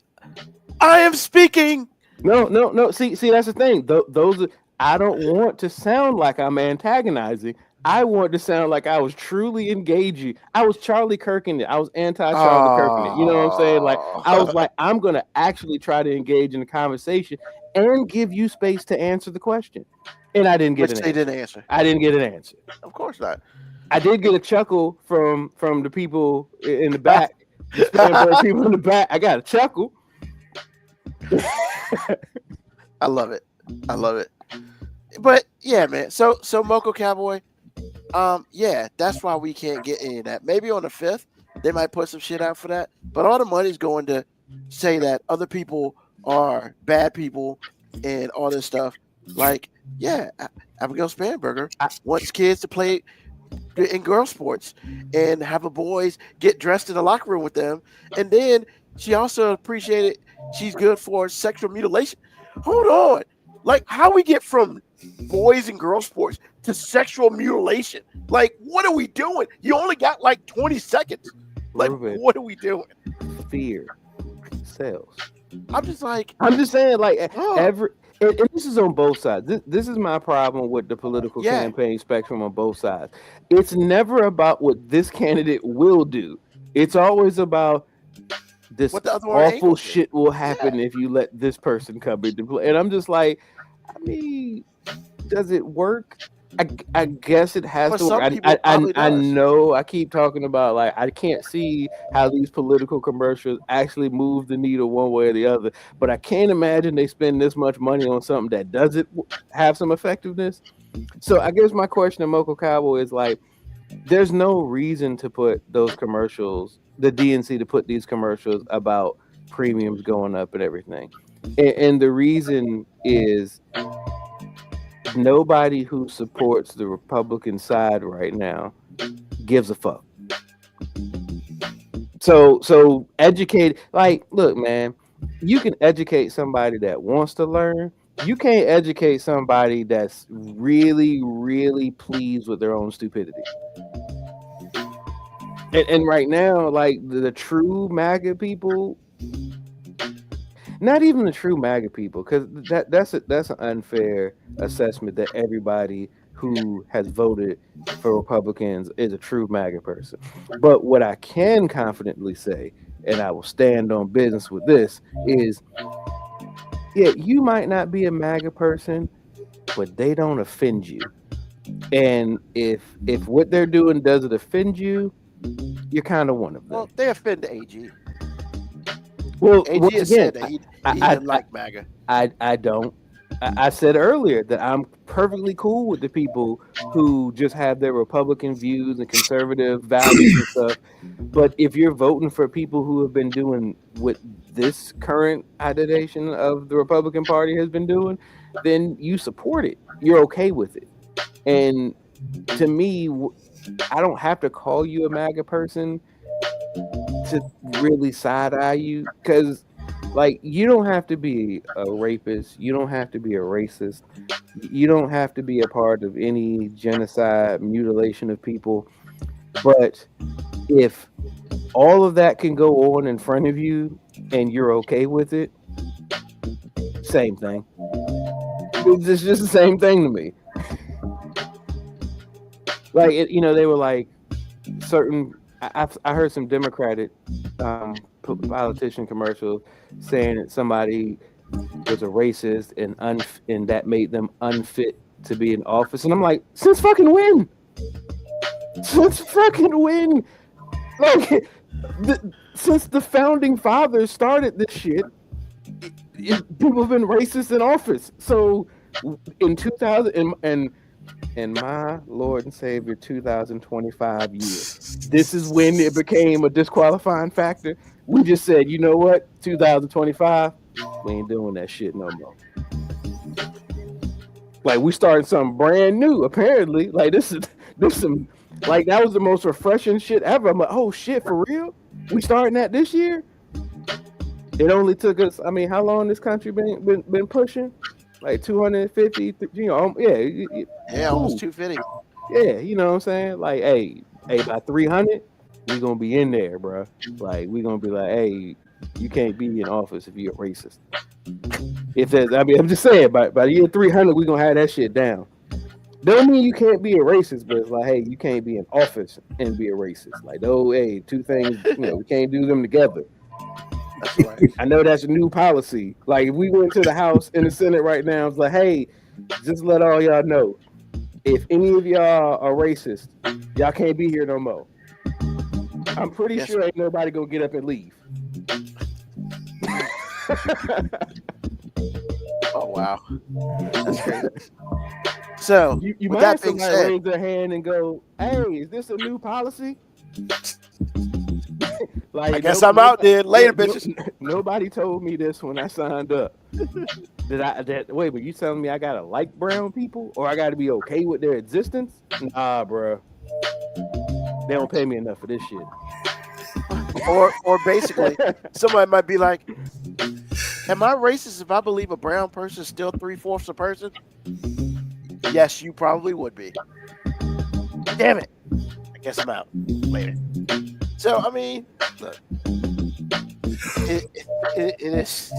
I am speaking? No. See, that's the thing. Those I don't want to sound like I'm antagonizing. I want to sound like I was truly engaging. I was Charlie Kirking it. I was anti-Charlie Kirking it. You know what I'm saying? Like, I was like, I'm going to actually try to engage in the conversation and give you space to answer the question. And I didn't get an answer. Didn't answer. I didn't get an answer. Of course not. I did get a chuckle from the people in the back. The people in the back. I got a chuckle. I love it. But yeah, man. So Moco Cowboy, yeah, that's why we can't get any of that. Maybe on the 5th, they might put some shit out for that. But all the money's going to say that other people are bad people and all this stuff. Like, yeah, Abigail Spanberger wants kids to play in girl sports and have the boys get dressed in the locker room with them. And then she also appreciated she's good for sexual mutilation. Hold on. Like, how we get from boys and girl sports to sexual mutilation? Like, what are we doing? You only got like 20 seconds. Like, what are we doing? Fear sells. I'm just saying, like, and this is on both sides. This is my problem with the political campaign spectrum on both sides. It's never about what this candidate will do. It's always about this awful shit will happen if you let this person come into play. And I'm just like, I mean, does it work? I guess it has to work. I know I keep talking about, like, I can't see how these political commercials actually move the needle one way or the other, but I can't imagine they spend this much money on something that doesn't have some effectiveness. So I guess my question to Moco Cowboy is, like, there's no reason to put those commercials, the DNC to put these commercials about premiums going up and everything. And the reason is nobody who supports the Republican side right now gives a fuck. So educate, like, look, man, you can educate somebody that wants to learn. You can't educate somebody that's really, really pleased with their own stupidity. And right now, like, the true MAGA people, not even the true MAGA people, because that's an unfair assessment that everybody who has voted for Republicans is a true MAGA person. But what I can confidently say, and I will stand on business with this, is, yeah, you might not be a MAGA person, but they don't offend you. And if what they're doing doesn't offend you, you're kind of one of them. Well, they offend AG. Well, AG has said that he didn't like MAGA. I don't. I said earlier that I'm perfectly cool with the people who just have their Republican views and conservative values and stuff. But if you're voting for people who have been doing what this current iteration of the Republican Party has been doing, then you support it. You're okay with it. And to me, I don't have to call you a MAGA person to really side eye you, because like, you don't have to be a rapist, you don't have to be a racist, you don't have to be a part of any genocide, mutilation of people. But if all of that can go on in front of you and you're okay with it, same thing. It's just the same thing to me. Like, they were like certain. I heard some Democratic politician commercials saying that somebody was a racist and that made them unfit to be in office, and I'm like, since fucking when? Like, since the founding fathers started this shit, people have been racist in office. So in 2000 and my Lord and Savior 2025 year, this is when it became a disqualifying factor. We just said, you know what, 2025, we ain't doing that shit no more. Like, we started something brand new, apparently. Like, this some, like, that was the most refreshing shit ever. I'm like, oh shit, for real? We starting that this year? It only took us, I mean, how long this country been pushing? Like 250, almost 250. Yeah, you know what I'm saying? Like, hey, by 300, we gonna be in there, bro. Like, we gonna be like, hey, you can't be in office if you're a racist. I'm just saying, by the year 300, we gonna have that shit down. Don't mean you can't be a racist, but it's like, hey, you can't be in office and be a racist. Like, oh, hey, two things, we can't do them together. That's right. I know that's a new policy. Like, if we went to the House and the Senate right now, it's like, hey, just let all y'all know, if any of y'all are racist, y'all can't be here no more. I'm pretty sure ain't nobody gonna get up and leave. Oh wow, that's crazy. So you with might that have being somebody said, raise their hand and go, hey, is this a new policy? Like, I guess I'm out there later, bitches. Nobody told me this when I signed up. Wait, but you telling me I gotta like brown people, or I gotta be okay with their existence? Nah, bro. They don't pay me enough for this shit. Or basically, somebody might be like, am I racist if I believe a brown person is still 3/4 a person? Yes, you probably would be. Damn it. I guess I'm out later. So, I mean, look, it is.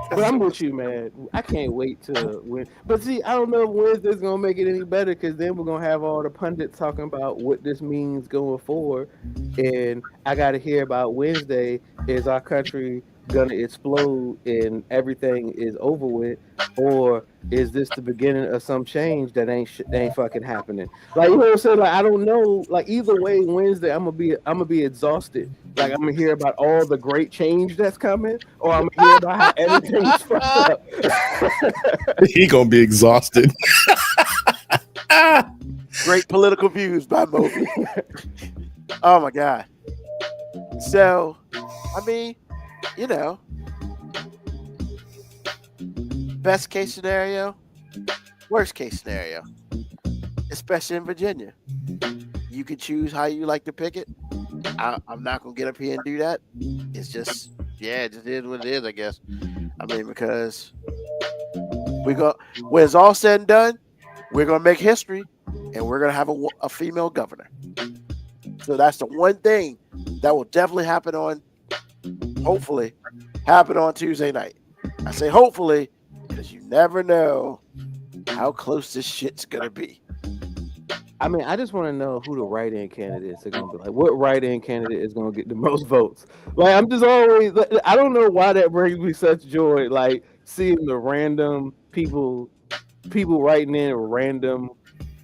But I'm with you, man. I can't wait to win. But see, I don't know if Wednesday's gonna make it any better, because then we're gonna have all the pundits talking about what this means going forward. And I gotta hear about Wednesday. Is our country gonna explode and everything is over with, or is this the beginning of some change that ain't fucking happening? Like, you know what I'm saying? Like, I don't know. Like, either way, Wednesday I'm gonna be exhausted. Like, I'm gonna hear about all the great change that's coming, or I'm gonna hear about how everything's fucked up. He gonna be exhausted. Great political views by Moby. Oh my god. So, I mean, best case scenario, worst case scenario, especially in Virginia. You can choose how you like to pick it. I'm not going to get up here and do that. It's just, it just is what it is, I guess. I mean, because when it's all said and done, we're going to make history, and we're going to have a female governor. So that's the one thing that will definitely hopefully happen on Tuesday night. I say hopefully because you never know how close this shit's gonna be. I mean, I just want to know who the write-in candidates are gonna be. Like, what write-in candidate is gonna get the most votes? Like, I'm just always, I don't know why that brings me such joy. Like, seeing the random people writing in random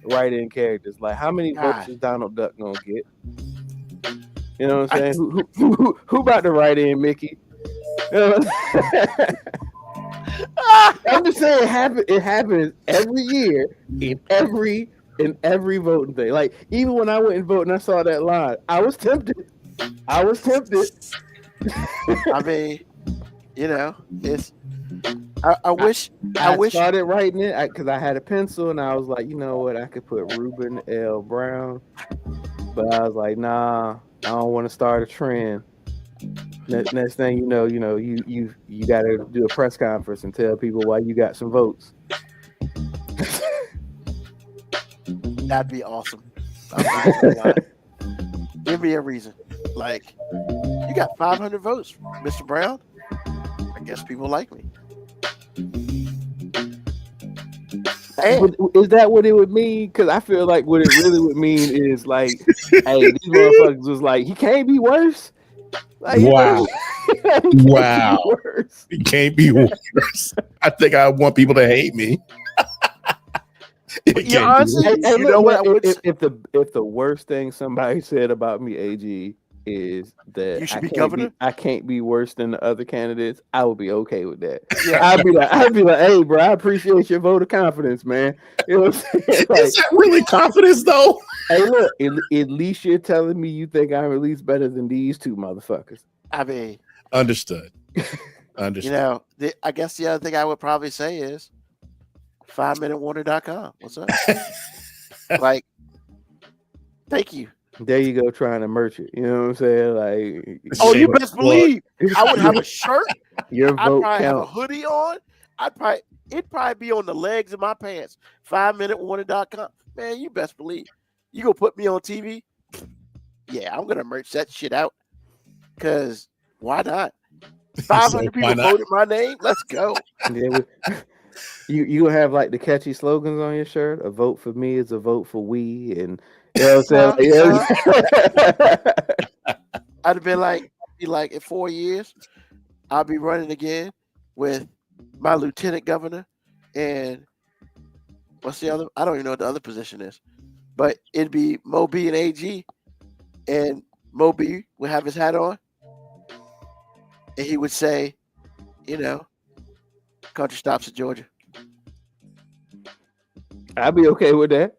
write-in characters. Like, how many votes is Donald Duck gonna get? You know what I'm saying? Who about to write in Mickey? You know I'm just saying it happens every year in every voting thing. Like even when I went and voted and I saw that line, I was tempted. I mean, it's. I wish. I started writing it because I had a pencil and I was like, you know what, I could put Ruben L. Brown, but I was like, nah, I don't want to start a trend. Next thing you know, you got to do a press conference and tell people why you got some votes. That'd be awesome. Give me a reason. Like, you got 500 votes, Mr. Brown. I guess people like me. Is that what it would mean? Because I feel like what it really would mean is like, hey, these motherfuckers was like, he can't be worse. Like, wow. Wow. Worse. It can't be worse. I think I want people to hate me. Honestly, you know what? If the worst thing somebody said about me, AG, is that you should be governor. I can't be worse than the other candidates. I would be okay with that. Yeah. I'd be like, hey, bro, I appreciate your vote of confidence, man. You know what I'm saying? Like, is that really confidence, though? Hey, look, at least you're telling me you think I'm at least better than these two motherfuckers. I mean, understood. I guess the other thing I would probably say is 5minutewarning.com. What's up? Like, thank you. There you go, trying to merch it. You know what I'm saying? Like, oh, you best believe I would have a shirt. Your vote I'd probably have a counts. hoodie on. It'd probably be on the legs of my pants. 5minutewarning.com. Man, you best believe. You gonna put me on TV? Yeah, I'm gonna merch that shit out. Cause why not? 500 people voted my name. Let's go. Yeah, you gonna have like the catchy slogans on your shirt. A vote for me is a vote for we, and you know what I'm saying? I'd be like in 4 years, I'll be running again with my lieutenant governor and what's the other? I don't even know what the other position is, but it'd be Mo B and AG, and Mo B would have his hat on, and he would say, country stops at Georgia. I'd be okay with that.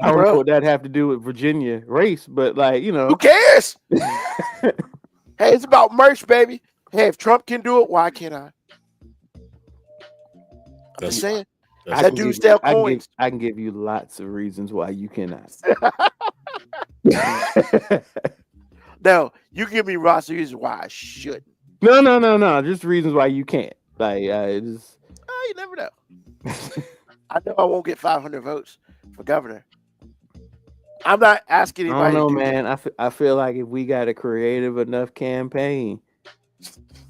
I don't know what that have to do with Virginia race, but who cares? Hey, it's about merch, baby. Hey, if Trump can do it, why can't I? I'm just saying. That dude sell coins. I can give you lots of reasons why you cannot. No, you give me lots of reasons why I shouldn't. No. Just reasons why you can't. Like, you never know. I know I won't get 500 votes for governor. I'm not asking anybody. I don't know, man. I feel like if we got a creative enough campaign,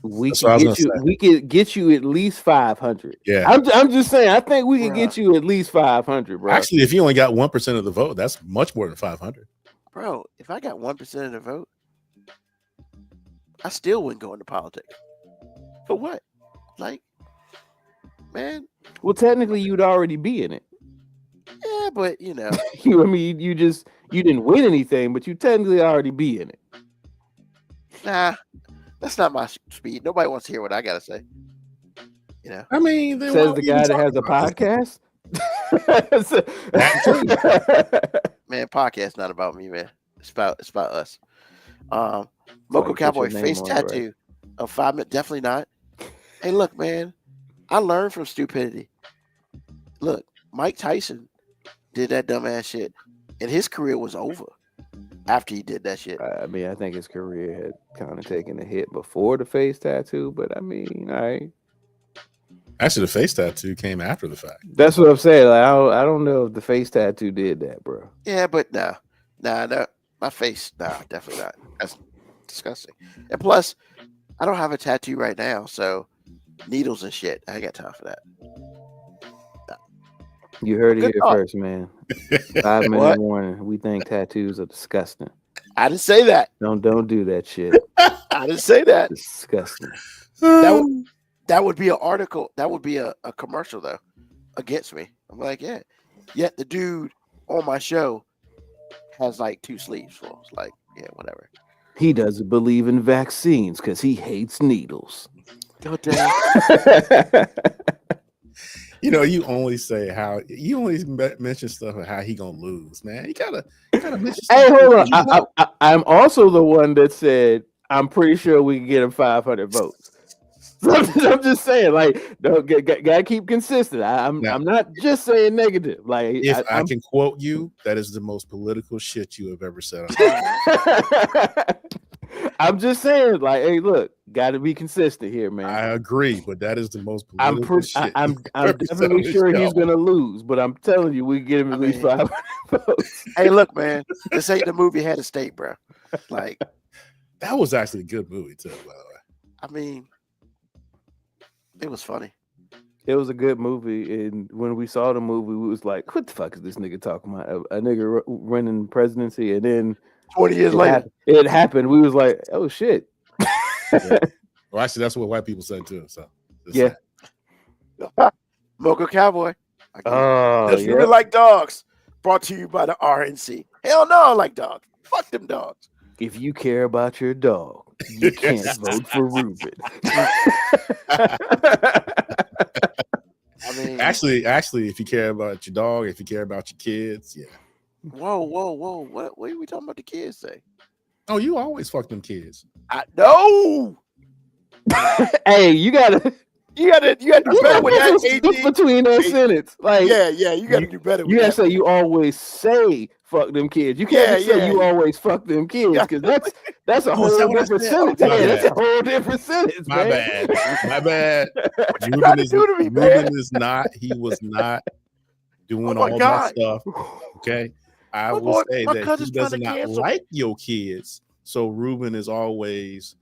we could get you at least 500. Yeah, I'm just saying. I think we could get you at least 500, bro. Actually, if you only got 1% of the vote, that's much more than 500. Bro, if I got 1% of the vote, I still wouldn't go into politics. For what? Like, man. Well, technically, you'd already be in it. Yeah, but you didn't win anything, but you technically already be in it. Nah, that's not my speed. Nobody wants to hear what I gotta say. I mean, says the guy that has a podcast. Man, podcast not about me, man. It's about us. Moco Cowboy face tattoo of 5 minutes. Definitely not. Hey, look, man. I learned from stupidity. Look, Mike Tyson did that dumbass shit, and his career was over after he did that shit. I mean, I think his career had kind of taken a hit before the face tattoo, but I mean, all right. Actually, the face tattoo came after the fact. That's what I'm saying. Like, I don't know if the face tattoo did that, bro. Yeah, but nah, my face, definitely not. That's disgusting. And plus, I don't have a tattoo right now, so needles and shit. I ain't got time for that. You heard it here first, man. 5-minute warning. We think tattoos are disgusting. I didn't say that. Don't do that shit. I didn't say that. Disgusting. That would be an article. That would be a commercial though against me. I'm like, yeah. Yet the dude on my show has like 2 sleeves full. Like, yeah, whatever. He doesn't believe in vaccines because he hates needles. Go down. You know, you only say how you only mention stuff of how he gonna lose, man. You gotta mention. Hey, stuff hold that on. you know. I'm also the one that said I'm pretty sure we can get him 500 votes. So I'm just saying, like, gotta keep consistent. I'm not just saying negative. Like, If I can quote you, that is the most political shit you have ever said. I'm just saying, like, hey, look, got to be consistent here, man. I agree, but that is the most political shit. I'm definitely sure he's gonna lose, but I'm telling you, we get him at least 500 votes. Hey, look, man, this ain't the movie Head of State, bro. Like, that was actually a good movie too, by the way. I mean, it was funny. It was a good movie, and when we saw the movie, we was like, "What the fuck is this nigga talking about? A nigga running presidency?" And then 20 years later, it happened. We was like, "Oh shit!" Yeah. Well, actually, that's what white people said too. So yeah, Mocha Cowboy. Oh, That's really like dogs. Brought to you by the RNC. Hell no, I like dogs. Fuck them dogs. If you care about your dog, you can't vote for Ruben. I mean, actually, if you care about your dog, if you care about your kids, yeah. Whoa. What are we talking about the kids say? Oh, you always fuck them kids. No. Hey, you gotta do better with that. Just between that sentence, like yeah, you gotta do better. You gotta say you always say fuck them kids. You can't say you always fuck them kids because that's a whole different sentence. Yeah, that's a whole different sentence. My man. bad. Ruben is not. He was not doing all that stuff. Okay, I will say that he does not like your kids. So Ruben is always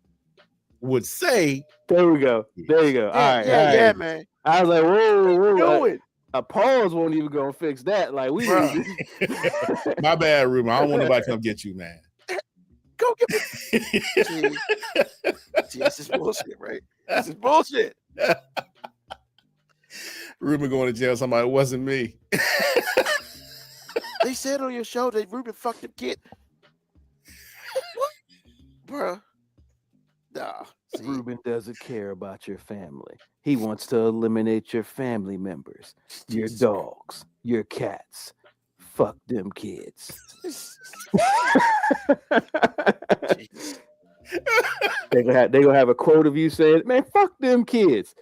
would say. There we go. There you go. All right. Yeah, man. I was like, whoa. Do a pause won't even gonna fix that. Like we. My bad, Ruben. I don't want nobody to come get you, man. Go get me. See, this is bullshit, right? This is bullshit. Ruben going to jail. Somebody, it wasn't me. They said on your show that Ruben fucked the kid. What? Bruh. Nah. See? Ruben doesn't care about your family. He wants to eliminate your family members, your dogs, your cats. Fuck them kids. They gonna have a quote of you saying, "Man, fuck them kids."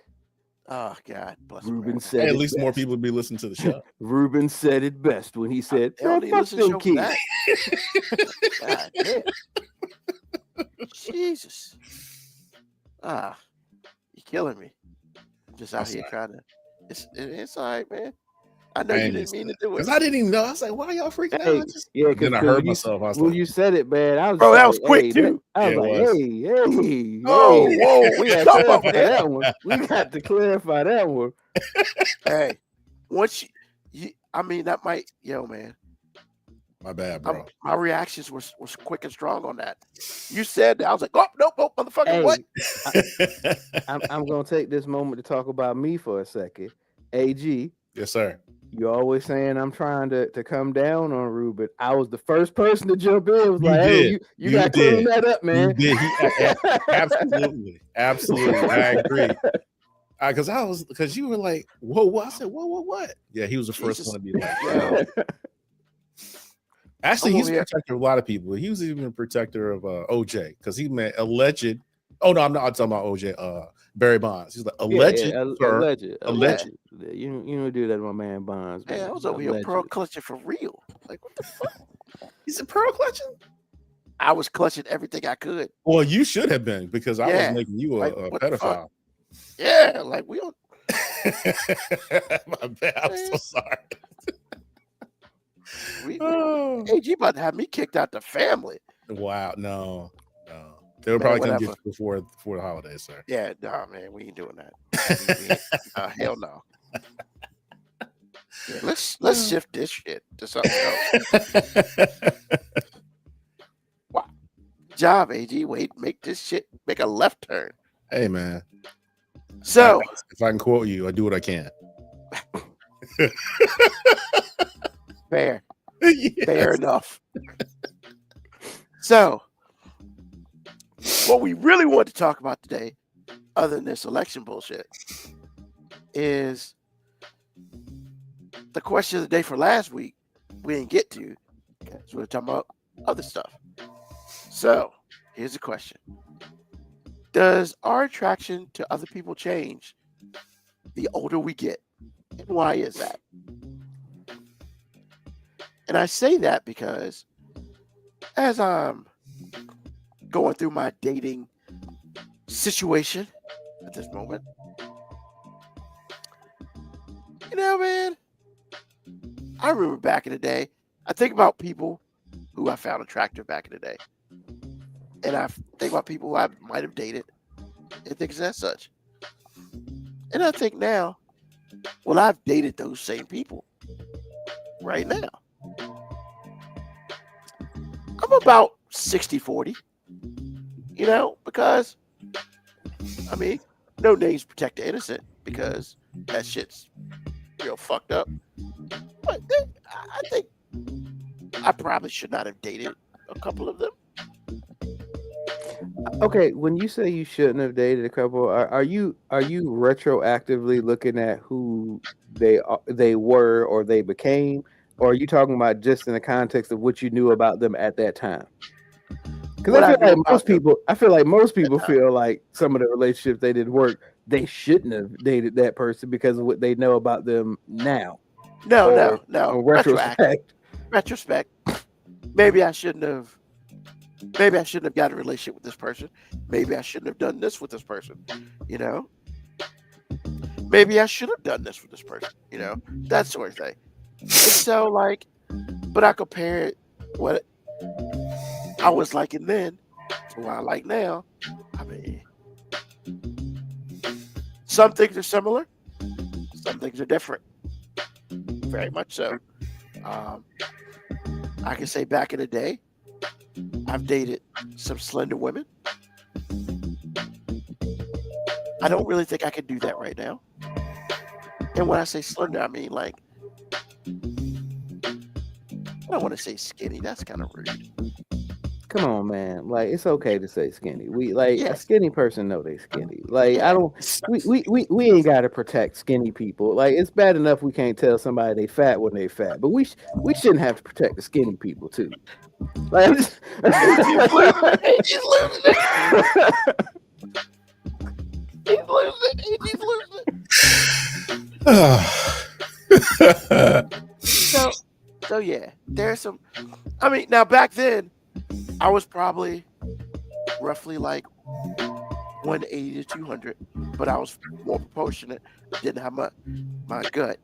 Oh God, bless Ruben said at least more people would be listening to the show. Ruben said it best when he said, "Man, fuck them kids." God damn. Jesus. You're killing me. I'm just out here trying to. It's all right, man. I know you didn't mean to do it. Because I didn't even know. I was like, why y'all freaking out? Yeah, then I heard myself. I was when like, you said it, man, I was bro, that was quick too. I was like, whoa, we got to clarify that one. We got to clarify that one. Hey, once you I mean, that might, man. My bad, bro. My reactions was quick and strong on that. You said that. I was like, oh, nope, motherfucker, hey, what? I'm going to take this moment to talk about me for a second. AG. Yes, sir. You're always saying I'm trying to come down on Ruben. I was the first person to jump in. Was like, hey, you got to clean that up, man. You did. Absolutely. I agree. Because you were like, whoa, what? I said, whoa, what? Yeah, he was the first one to be like, yo. Actually, he's a protector of a lot of people. He was even a protector of OJ because he met alleged. Oh no, I'm not talking about OJ. Barry Bonds. He's like alleged. Alleged. You don't do that to my man Bonds. Man, I was over here pearl clutching for real. Like what the fuck? He's a pearl clutching. I was clutching everything I could. Well, you should have been because I was making you a pedophile. Yeah, like we don't. My bad. I'm so sorry. AG about to have me kicked out the family. Wow, no. They would probably come get you before the holidays, sir. Yeah, nah, man, we ain't doing that. Hell no. Yeah, let's shift this shit to something else. Wow. Job, AG. Wait, make a left turn. Hey, man. So if I can quote you, I do what I can. Fair. Yes. Fair enough. So, what we really want to talk about today other than this election bullshit, is the question of the day for last week we didn't get to. Okay, so we're talking about other stuff. So here's the question. Does our attraction to other people change the older we get? And why is that? And I say that because as I'm going through my dating situation at this moment, you know, man, I remember back in the day, I think about people who I found attractive back in the day. And I think about people who I might have dated and things as such. And I think now, well, I've dated those same people right now. I'm about 60-40, you know, because, I mean, no names protect the innocent because that shit's real fucked up. But I think I probably should not have dated a couple of them. Okay, when you say you shouldn't have dated a couple, are you retroactively looking at who they were or they became, or are you talking about just in the context of what you knew about them at that time? Because I feel like most people feel like some of the relationships they didn't work, they shouldn't have dated that person because of what they know about them now. No. Retrospect. Maybe I shouldn't have got a relationship with this person. Maybe I shouldn't have done this with this person. You know? Maybe I should have done this with this person. You know? That sort of thing. And so, like, but I compare it, what I was liking then to what I like now. I mean, some things are similar. Some things are different. Very much so. I can say back in the day, I've dated some slender women. I don't really think I can do that right now. And when I say slender, I mean like, I don't want to say skinny. That's kind of rude. Come on, man. Like, it's okay to say skinny. A Yes. skinny person know they skinny. Like, Yeah. I don't. We ain't got to protect skinny people. Like, it's bad enough we can't tell somebody they fat when they fat, but we shouldn't have to protect the skinny people too. Like, He's losing it. He's losing it. So yeah, there's some. I mean, now back then, I was probably roughly like 180 to 200, but I was more proportionate. Didn't have my gut.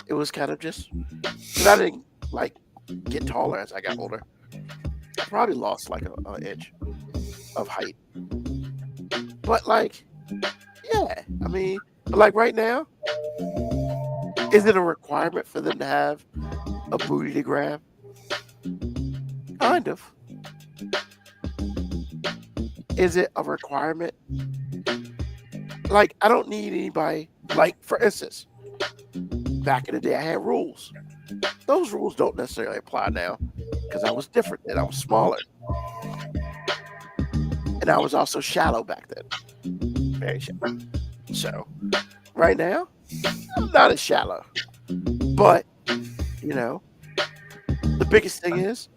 It was kind of just, but I didn't like get taller as I got older. I probably lost like an inch of height. But like, yeah, I mean, but like right now, is it a requirement for them to have a booty to grab? Kind of. Is it a requirement? Like, I don't need anybody. Like, for instance, back in the day, I had rules. Those rules don't necessarily apply now because I was different then. I was smaller. And I was also shallow back then. Very shallow. So, right now, I'm not as shallow. But, you know, the biggest thing is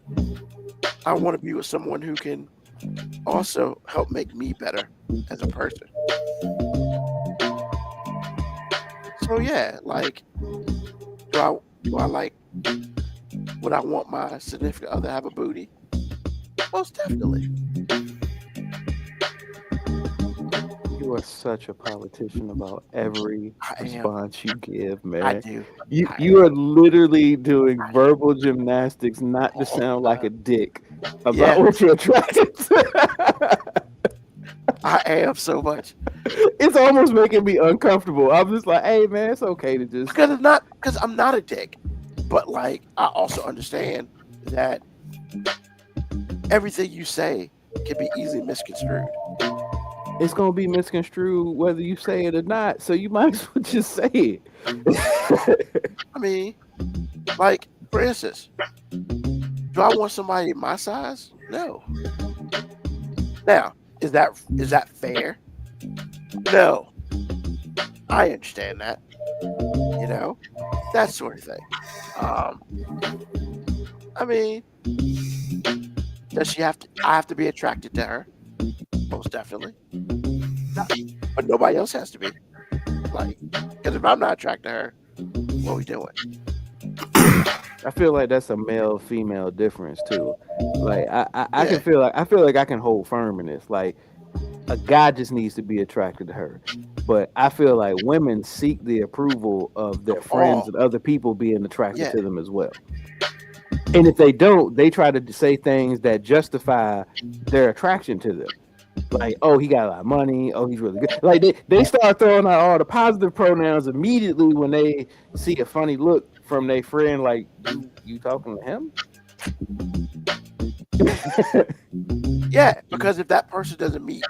I want to be with someone who can also help make me better as a person. So yeah, like, do I like, would I want my significant other to have a booty? Most definitely. you are such a politician about every response you give, man. I do. You are literally doing verbal gymnastics not to sound like a dick about what you're attracted to. I am so much. It's almost making me uncomfortable. I'm just like, hey man, it's okay to just because I'm not a dick. But like, I also understand that everything you say can be easily misconstrued. It's gonna be misconstrued whether you say it or not. So you might as well just say it. I mean, like, for instance, do I want somebody my size? No. Now, is that fair? No, I understand that. That sort of thing. Um, I mean, does she have to? I have to be attracted to her, most definitely. No, but nobody else has to be. Like, because if I'm not attracted to her, what are we doing? I feel like that's a male female difference too. Like I Yeah. can feel like I can hold firm in this. Like a guy just needs to be attracted to her. But I feel like women seek the approval of their friends Oh, and other people being attracted yeah, to them as well. And if they don't, they try to say things that justify their attraction to them. Like, oh, he got a lot of money. Oh, he's really good. Like they start throwing out all the positive pronouns immediately when they see a funny look from their friend. Like, you talking to him? yeah. Because if that person doesn't meet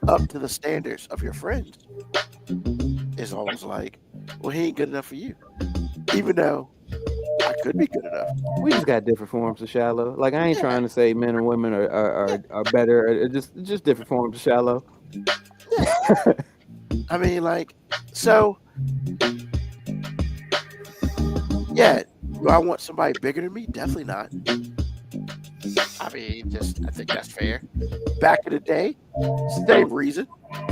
up to the standards of your friends, it's almost like, well, he ain't good enough for you. Even though I could be good enough. We just got different forms of shallow. Like I ain't Yeah, trying to say men and women are better. Just different forms of shallow. yeah. I mean, like, so, yeah. Do I want somebody bigger than me? Definitely not. I mean, I think that's fair. Back in the day, same reason.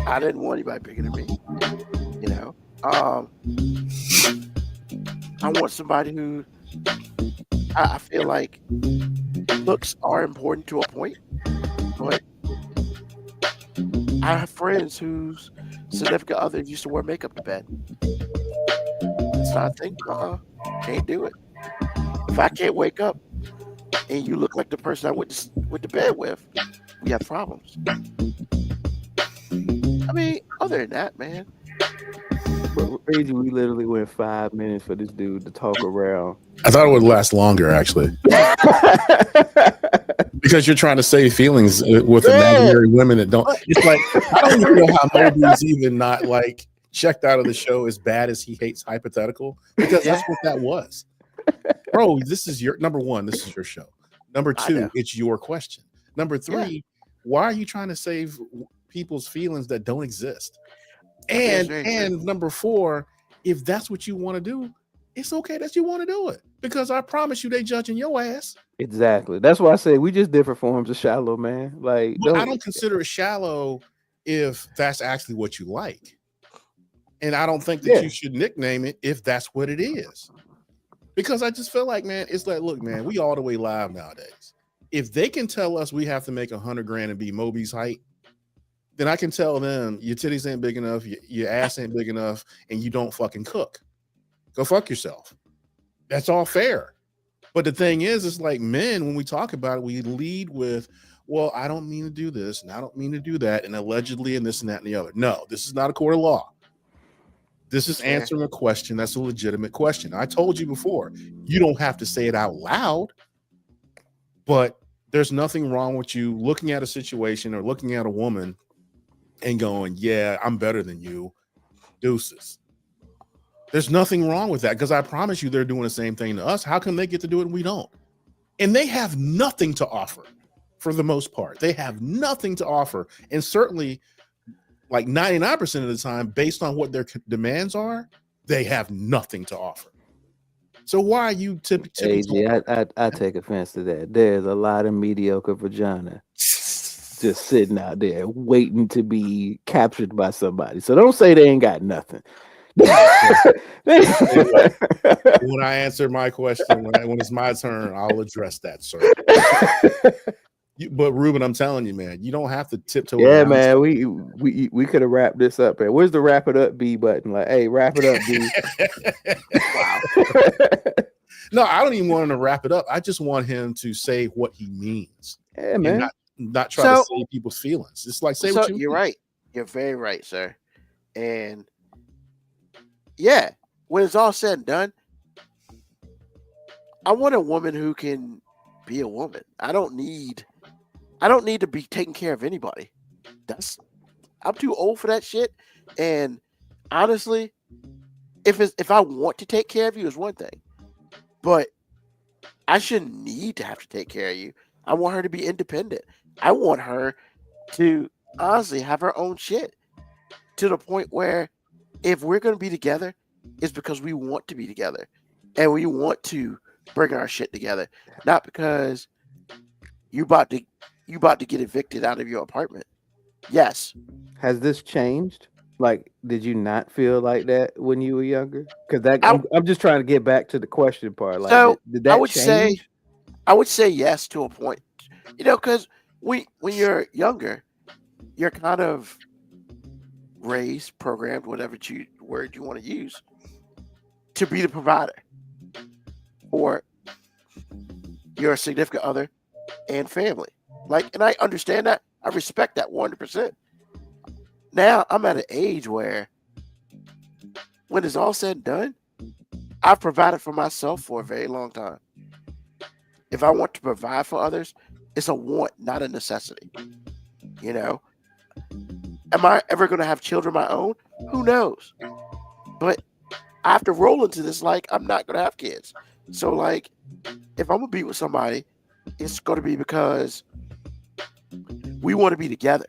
I didn't want anybody bigger than me. You know, I want somebody who I feel like looks are important to a point, but I have friends whose significant other used to wear makeup to bed. It's not a thing. Can't do it. If I can't wake up and you look like the person I went to bed with, we have problems. I mean, other than that, man. But Reggie, we literally went 5 minutes for this dude to talk around. I thought it would last longer, actually, because you're trying to save feelings with imaginary women that don't. It's like I don't even know how Moby's even not like checked out of the show as bad as he hates hypothetical, because that's what that was. Bro, this is your number one. This is your show. Number two, it's your question. Number three, why are you trying to save people's feelings that don't exist? And number four, if that's what you want to do, it's okay that you want to do it, because I promise you, they judging your ass. Exactly. That's why I say we just different forms of shallow, man. Like, I don't consider it shallow if that's actually what you like, and I don't think that you should nickname it if that's what it is. Because I just feel like, man, it's like, look, man, we all the way live nowadays. If they can tell us we have to make $100,000 and be Moby's height, then I can tell them your titties ain't big enough, your ass ain't big enough, and you don't fucking cook. Go fuck yourself. That's all fair. But the thing is, it's like men, when we talk about it, we lead with, well, I don't mean to do this, and I don't mean to do that, and allegedly, and this and that and the other. No, this is not a court of law. This is answering a question that's a legitimate question. I told you before, you don't have to say it out loud, but there's nothing wrong with you looking at a situation or looking at a woman and going, yeah, I'm better than you. Deuces. There's nothing wrong with that, because I promise you they're doing the same thing to us. How come they get to do it and we don't? And they have nothing to offer for the most part. They have nothing to offer. And certainly, like 99% of the time, based on what their demands are, they have nothing to offer. So why are you typically? I take offense to that. There's a lot of mediocre vagina just sitting out there waiting to be captured by somebody. So don't say they ain't got nothing. When I answer my question, when it's my turn, I'll address that, sir. But Ruben, I'm telling you, man, you don't have to tiptoe. Yeah, man, we could have wrapped this up. Man. Where's the wrap it up B button? Like, hey, wrap it up, B. Wow. No, I don't even want him to wrap it up. I just want him to say what he means. Yeah, man. And not try to save people's feelings. It's like, say what you mean. You're right. You're very right, sir. And yeah, when it's all said and done, I want a woman who can be a woman. I don't need to be taking care of anybody. I'm too old for that shit. And honestly, if I want to take care of you is one thing, but I shouldn't need to have to take care of you. I want her to be independent. I want her to honestly have her own shit. to the point where if we're going to be together, it's because we want to be together and we want to bring our shit together, not because you about to get evicted out of your apartment. Yes. Has this changed? Like, did you not feel like that when you were younger? Because that I- I'm just trying to get back to the question part. Like, So, did that I would say- change? I would say yes to a point, because when you're younger, you're kind of raised, programmed, whatever word you want to use, to be the provider for your significant other and family. Like, and I understand that. I respect that 100%. Now I'm at an age where, when it's all said and done, I've provided for myself for a very long time. If I want to provide for others, it's a want, not a necessity. You know, am I ever going to have children of my own? Who knows? But I have to roll into this like I'm not going to have kids. So, like, if I'm going to be with somebody, it's going to be because we want to be together.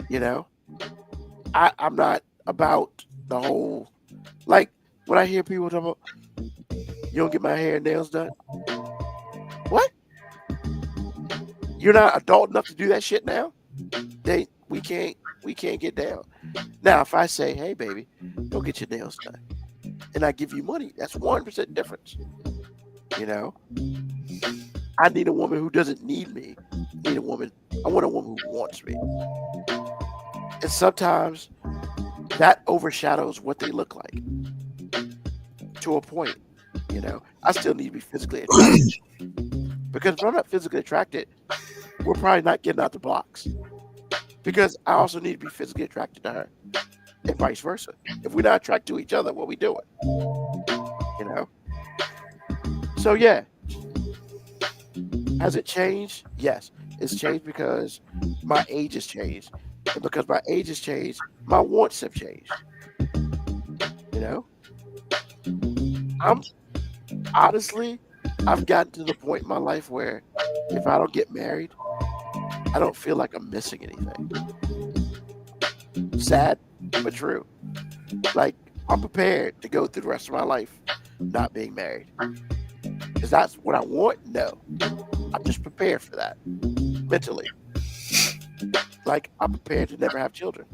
You know, I'm not about the whole, like, when I hear people talk about, you don't get my hair and nails done. What? You're not adult enough to do that shit now? We can't get down. Now, if I say, hey baby, go get your nails done, and I give you money, that's 1% difference. You know? I need a woman who doesn't need me. I want a woman who wants me. And sometimes that overshadows what they look like. To a point. You know, I still need to be physically attracted. Because if I'm not physically attracted, we're probably not getting out the blocks. Because I also need to be physically attracted to her. And vice versa. If we're not attracted to each other, what are we doing? You know? So yeah. Has it changed? Yes. It's changed because my age has changed. And because my age has changed, my wants have changed. You know? I've gotten to the point in my life where if I don't get married, I don't feel like I'm missing anything. Sad, but true. Like, I'm prepared to go through the rest of my life not being married. Is that what I want? No. I'm just prepared for that mentally. Like, I'm prepared to never have children.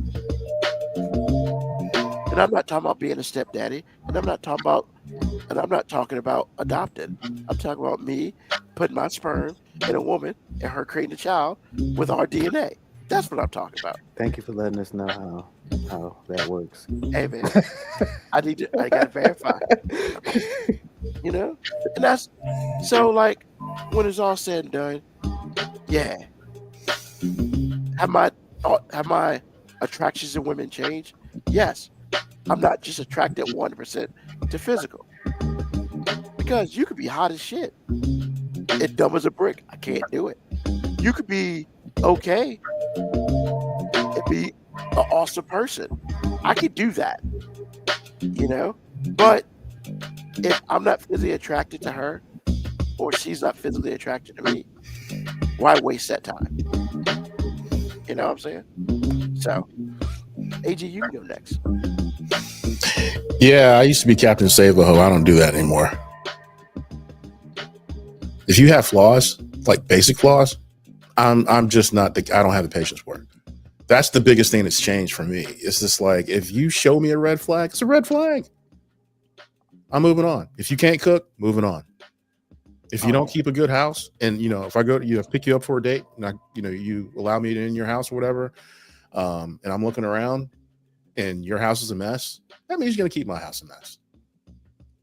And I'm not talking about being a stepdaddy, and I'm not talking about adopted. I'm talking about me putting my sperm in a woman and her creating a child with our DNA. That's what I'm talking about. Thank you for letting us know how that works. Hey man, I gotta verify. You know? And that's so, like, when it's all said and done, yeah. Have my attractions in women changed? Yes. I'm not just attracted 1% to physical. Because you could be hot as shit and dumb as a brick. I can't do it. You could be okay and be an awesome person. I could do that. You know? But if I'm not physically attracted to her, or she's not physically attracted to me, why waste that time? You know what I'm saying? So, AG, you can go next. Yeah, I used to be Captain Save the Ho. I don't do that anymore. If you have flaws, like basic flaws, I'm just not I don't have the patience for it. That's the biggest thing that's changed for me. It's just like, if you show me a red flag, it's a red flag. I'm moving on. If you can't cook, moving on. If you don't keep a good house, and if I go to pick you up for a date, and you allow me in your house or whatever, and I'm looking around and your house is a mess, that means you're gonna keep my house a mess.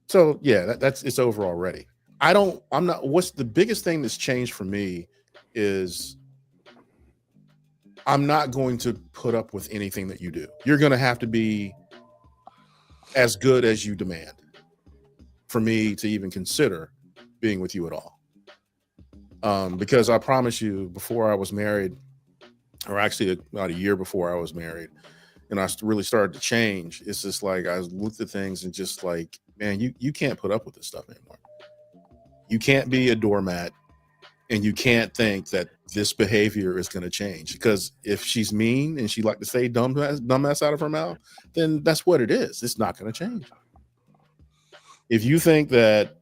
So yeah, it's over already. What's the biggest thing that's changed for me is I'm not going to put up with anything that you do. You're gonna have to be as good as you demand for me to even consider being with you at all. Because I promise you, before I was married, or actually about a year before I was married, and I really started to change, it's just like I looked at things and just like, man, you can't put up with this stuff anymore. You can't be a doormat and you can't think that this behavior is going to change, because if she's mean and she like to say dumbass out of her mouth, then that's what it is. It's not going to change. If you think that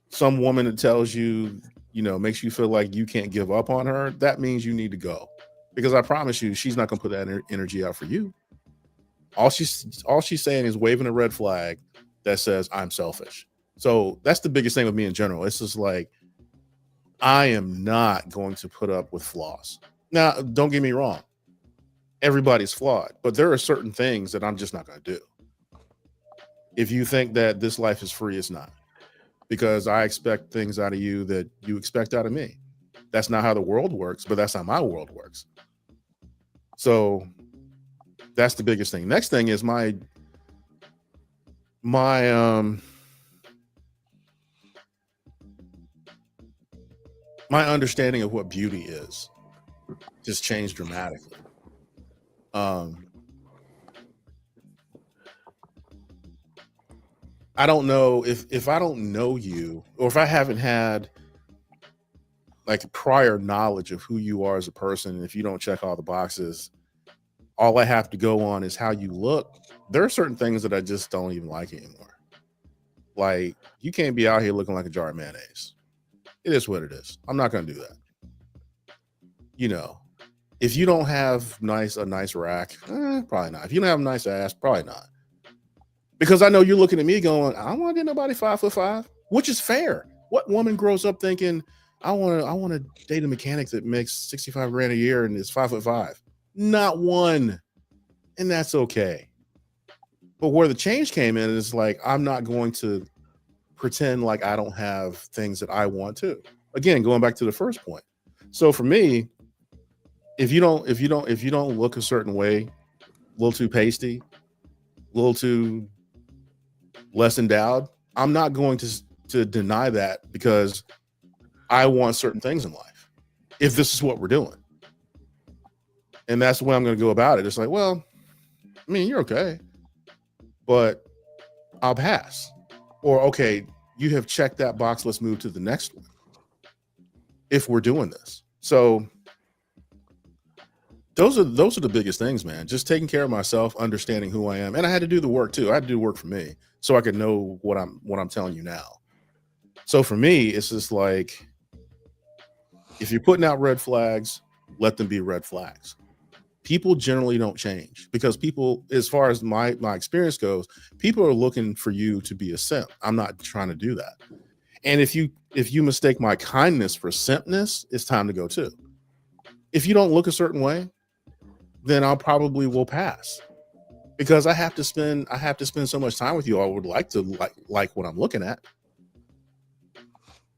some woman that tells you, makes you feel like you can't give up on her, that means you need to go, because I promise you, she's not going to put that energy out for you. All she's saying is waving a red flag that says I'm selfish. So that's the biggest thing with me in general. It's just like, I am not going to put up with flaws. Now, don't get me wrong. Everybody's flawed, but there are certain things that I'm just not going to do. If you think that this life is free, it's not, because I expect things out of you that you expect out of me. That's not how the world works, but that's how my world works. So that's the biggest thing. Next thing is my understanding of what beauty is just changed dramatically. I don't know if I don't know you, or if I haven't had like prior knowledge of who you are as a person, and if you don't check all the boxes, all I have to go on is how you look. There are certain things that I just don't even like anymore. Like, you can't be out here looking like a jar of mayonnaise. It is what it is. I'm not going to do that. If you don't have a nice rack, probably not. If you don't have a nice ass, probably not. Because I know you're looking at me going, I don't want to get nobody 5'5", which is fair. What woman grows up thinking, I want to date a mechanic that makes $65,000 a year and is 5'5"? Not one. And that's okay. But where the change came in is like, I'm not going to pretend like I don't have things that I want to. Again, going back to the first point. So for me, if you don't look a certain way, a little too pasty, a little too less endowed, I'm not going to deny that, because I want certain things in life, if this is what we're doing. And that's the way I'm going to go about it. It's like, well, I mean, you're okay, but I'll pass. Or, okay, you have checked that box. Let's move to the next one, if we're doing this. So those are the biggest things, man. Just taking care of myself, understanding who I am. And I had to do the work too. I had to do work for me so I could know what I'm telling you now. So for me, it's just like, if you're putting out red flags, let them be red flags. People generally don't change, because people, as far as my experience goes, people are looking for you to be a simp. I'm not trying to do that. And if you mistake my kindness for simpness, it's time to go too. If you don't look a certain way, then I'll probably will pass, because I have to spend so much time with you. I would like to like what I'm looking at.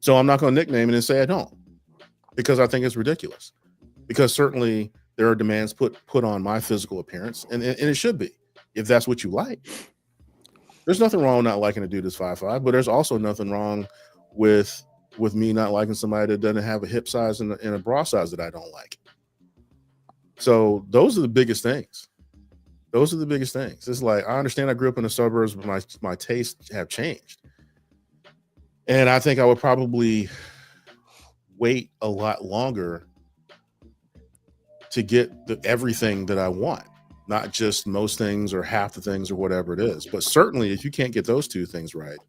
So I'm not going to nickname it and say I don't, because I think it's ridiculous. Because certainly there are demands put on my physical appearance, and it should be, if that's what you like. There's nothing wrong with not liking a dude that's 5'5", but there's also nothing wrong with me not liking somebody that doesn't have a hip size and a bra size that I don't like. So those are the biggest things. It's like, I understand I grew up in the suburbs, but my tastes have changed. And I think I would probably wait a lot longer to get everything that I want, not just most things or half the things or whatever it is. But certainly, if you can't get those two things right,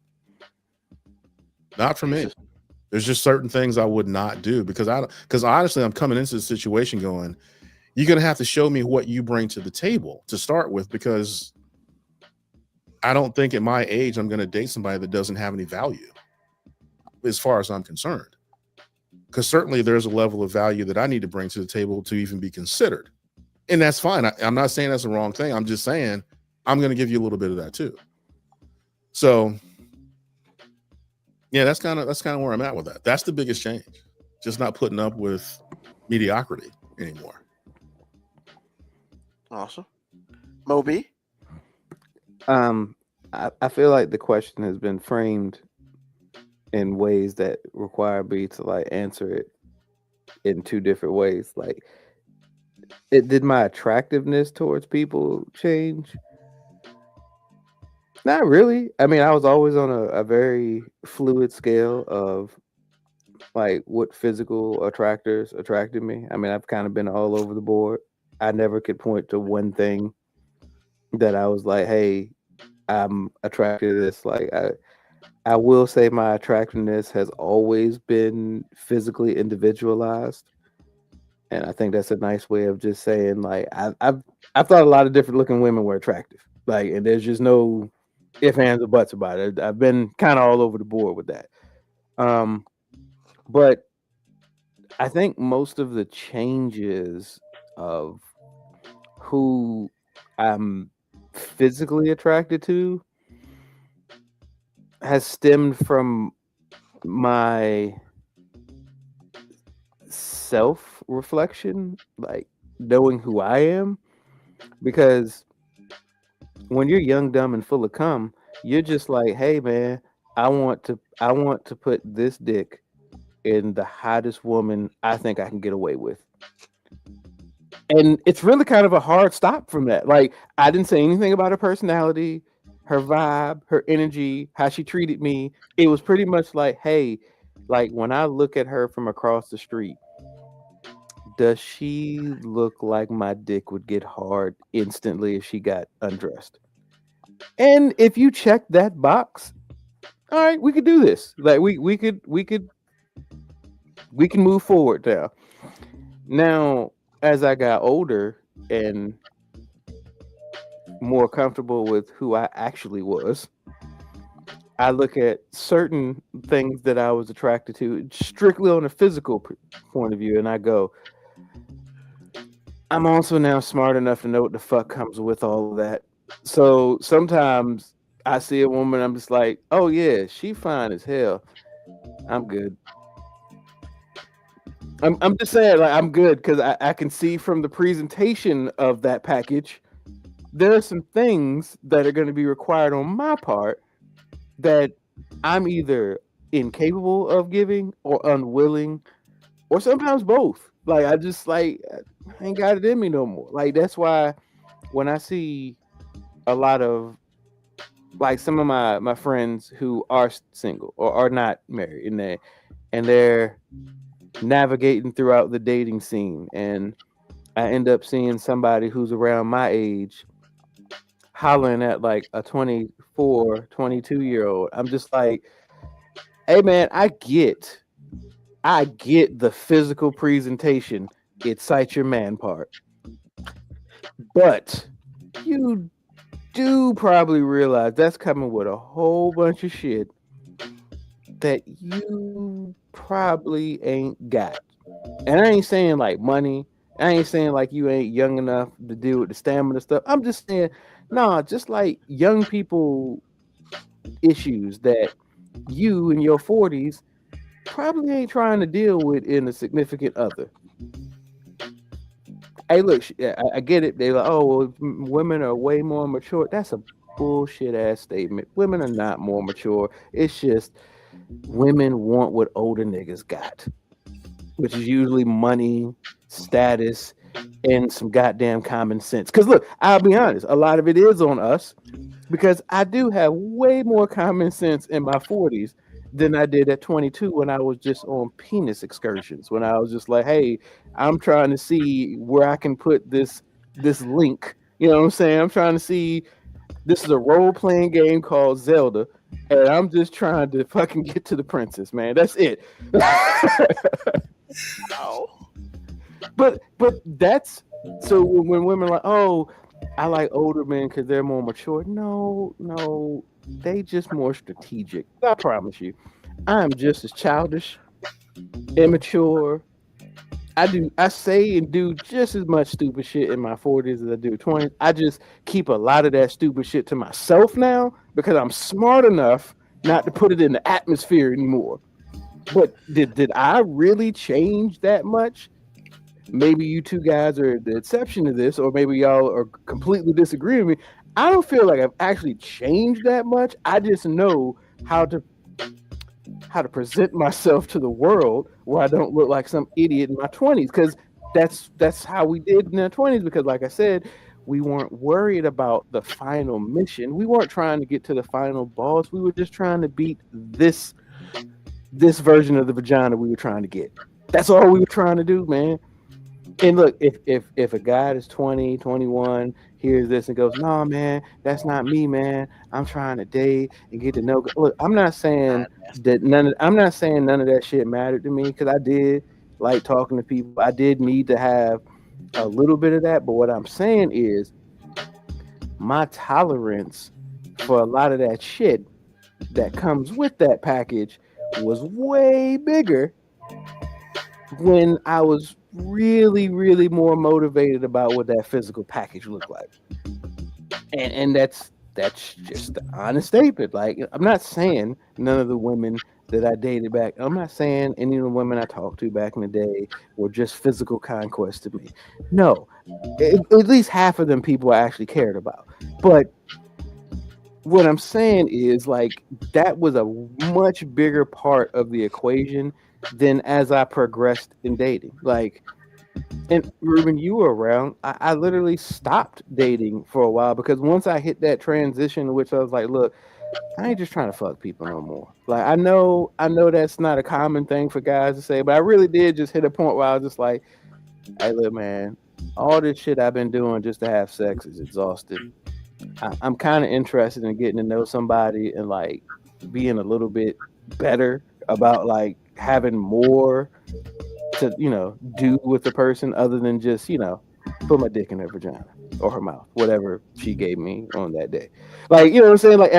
not for me. There's just certain things I would not do, because honestly, I'm coming into the situation going, you're going to have to show me what you bring to the table to start with, because I don't think at my age I'm going to date somebody that doesn't have any value, as far as I'm concerned. Because certainly there's a level of value that I need to bring to the table to even be considered. And that's fine. I'm not saying that's the wrong thing. I'm just saying I'm going to give you a little bit of that too. So yeah, that's kind of where I'm at with that. That's the biggest change. Just not putting up with mediocrity anymore. Awesome. Moby? I feel like the question has been framed in ways that require me to like answer it in two different ways. Like, did my attractiveness towards people change? Not really. I mean, I was always on a very fluid scale of like what physical attractors attracted me. I mean, I've kind of been all over the board. I never could point to one thing that I was like, hey, I'm attracted to this. Like I will say my attractiveness has always been physically individualized. And I think that's a nice way of just saying like I've thought a lot of different looking women were attractive. Like, and there's just no ifs, ands, or buts about it. I've been kind of all over the board with that. But I think most of the changes of who I'm physically attracted to has stemmed from my self reflection, like knowing who I am. Because when you're young, dumb, and full of cum, you're just like, hey man, I want to put this dick in the hottest woman I think I can get away with. And it's really kind of a hard stop from that. Like, I didn't say anything about her personality, her vibe, her energy, how she treated me. It was pretty much like, hey, like when I look at her from across the street, does she look like my dick would get hard instantly if she got undressed? And if you check that box, all right, we could do this. Like we can move forward now. Now, as I got older and more comfortable with who I actually was, I look at certain things that I was attracted to strictly on a physical point of view, and I go, I'm also now smart enough to know what the fuck comes with all of that. So sometimes I see a woman, I'm just like, oh yeah, she fine as hell. I'm good. I'm just saying, like, I'm good because I can see from the presentation of that package, there are some things that are going to be required on my part that I'm either incapable of giving or unwilling, or sometimes both. Like, I just like I ain't got it in me no more. Like, that's why when I see a lot of like some of my friends who are single or are not married and they're navigating throughout the dating scene, and I end up seeing somebody who's around my age hollering at like a 24, 22-year-old. I'm just like, hey man, I get the physical presentation. It cites your man part. But you do probably realize that's coming with a whole bunch of shit that you probably ain't got. And I ain't saying like money. I ain't saying like you ain't young enough to deal with the stamina stuff. I'm just saying, nah, just like young people issues that you in your 40s probably ain't trying to deal with in a significant other. Hey, look, I get it. They're like, oh, well, women are way more mature. That's a bullshit ass statement. Women are not more mature. It's just women want what older niggas got, which is usually money, status, and some goddamn common sense. Because look, I'll be honest, a lot of it is on us because I do have way more common sense in my 40s than I did at 22 when I was just on penis excursions. When I was just like, hey, I'm trying to see where I can put this link. You know what I'm saying? I'm trying to see. This is a role-playing game called Zelda, and I'm just trying to fucking get to the princess, man. That's it. Oh. But that's so when women are like, oh, I like older men because they're more mature. No, they just more strategic. I promise you, I am just as childish, immature. I say and do just as much stupid shit in my 40s as I do 20s. I just keep a lot of that stupid shit to myself now because I'm smart enough not to put it in the atmosphere anymore. But did I really change that much? Maybe you two guys are the exception to this, or maybe y'all are completely disagreeing with me. I don't feel like I've actually changed that much. I just know how to present myself to the world where I don't look like some idiot in my 20s, because that's how we did in our 20s. Because like I said, we weren't worried about the final mission. We weren't trying to get to the final boss. We were just trying to beat this this version of the vagina we were trying to get. That's all we were trying to do, man. And look, if a guy is 20, 21, hears this and goes, "No, man, that's not me, man. I'm trying to date and get to know." Look, I'm not saying I'm not saying none of that shit mattered to me, because I did like talking to people. I did need to have a little bit of that, but what I'm saying is my tolerance for a lot of that shit that comes with that package was way bigger when I was really, really more motivated about what that physical package looked like. And that's just the honest statement. Like, I'm not saying none of the women that I dated back, I'm not saying any of the women I talked to back in the day were just physical conquest to me. No, at least half of them people I actually cared about. But what I'm saying is, like, that was a much bigger part of the equation than as I progressed in dating. Like, and Ruben, you were around. I literally stopped dating for a while, because once I hit that transition, which I was like, look, I ain't just trying to fuck people no more. Like, I know that's not a common thing for guys to say, but I really did just hit a point where I was just like, hey, look, man, all this shit I've been doing just to have sex is exhausting. I'm kind of interested in getting to know somebody and like being a little bit better about like having more to, do with the person other than just, put my dick in her vagina or her mouth, whatever she gave me on that day. Like, you know what I'm saying? Like,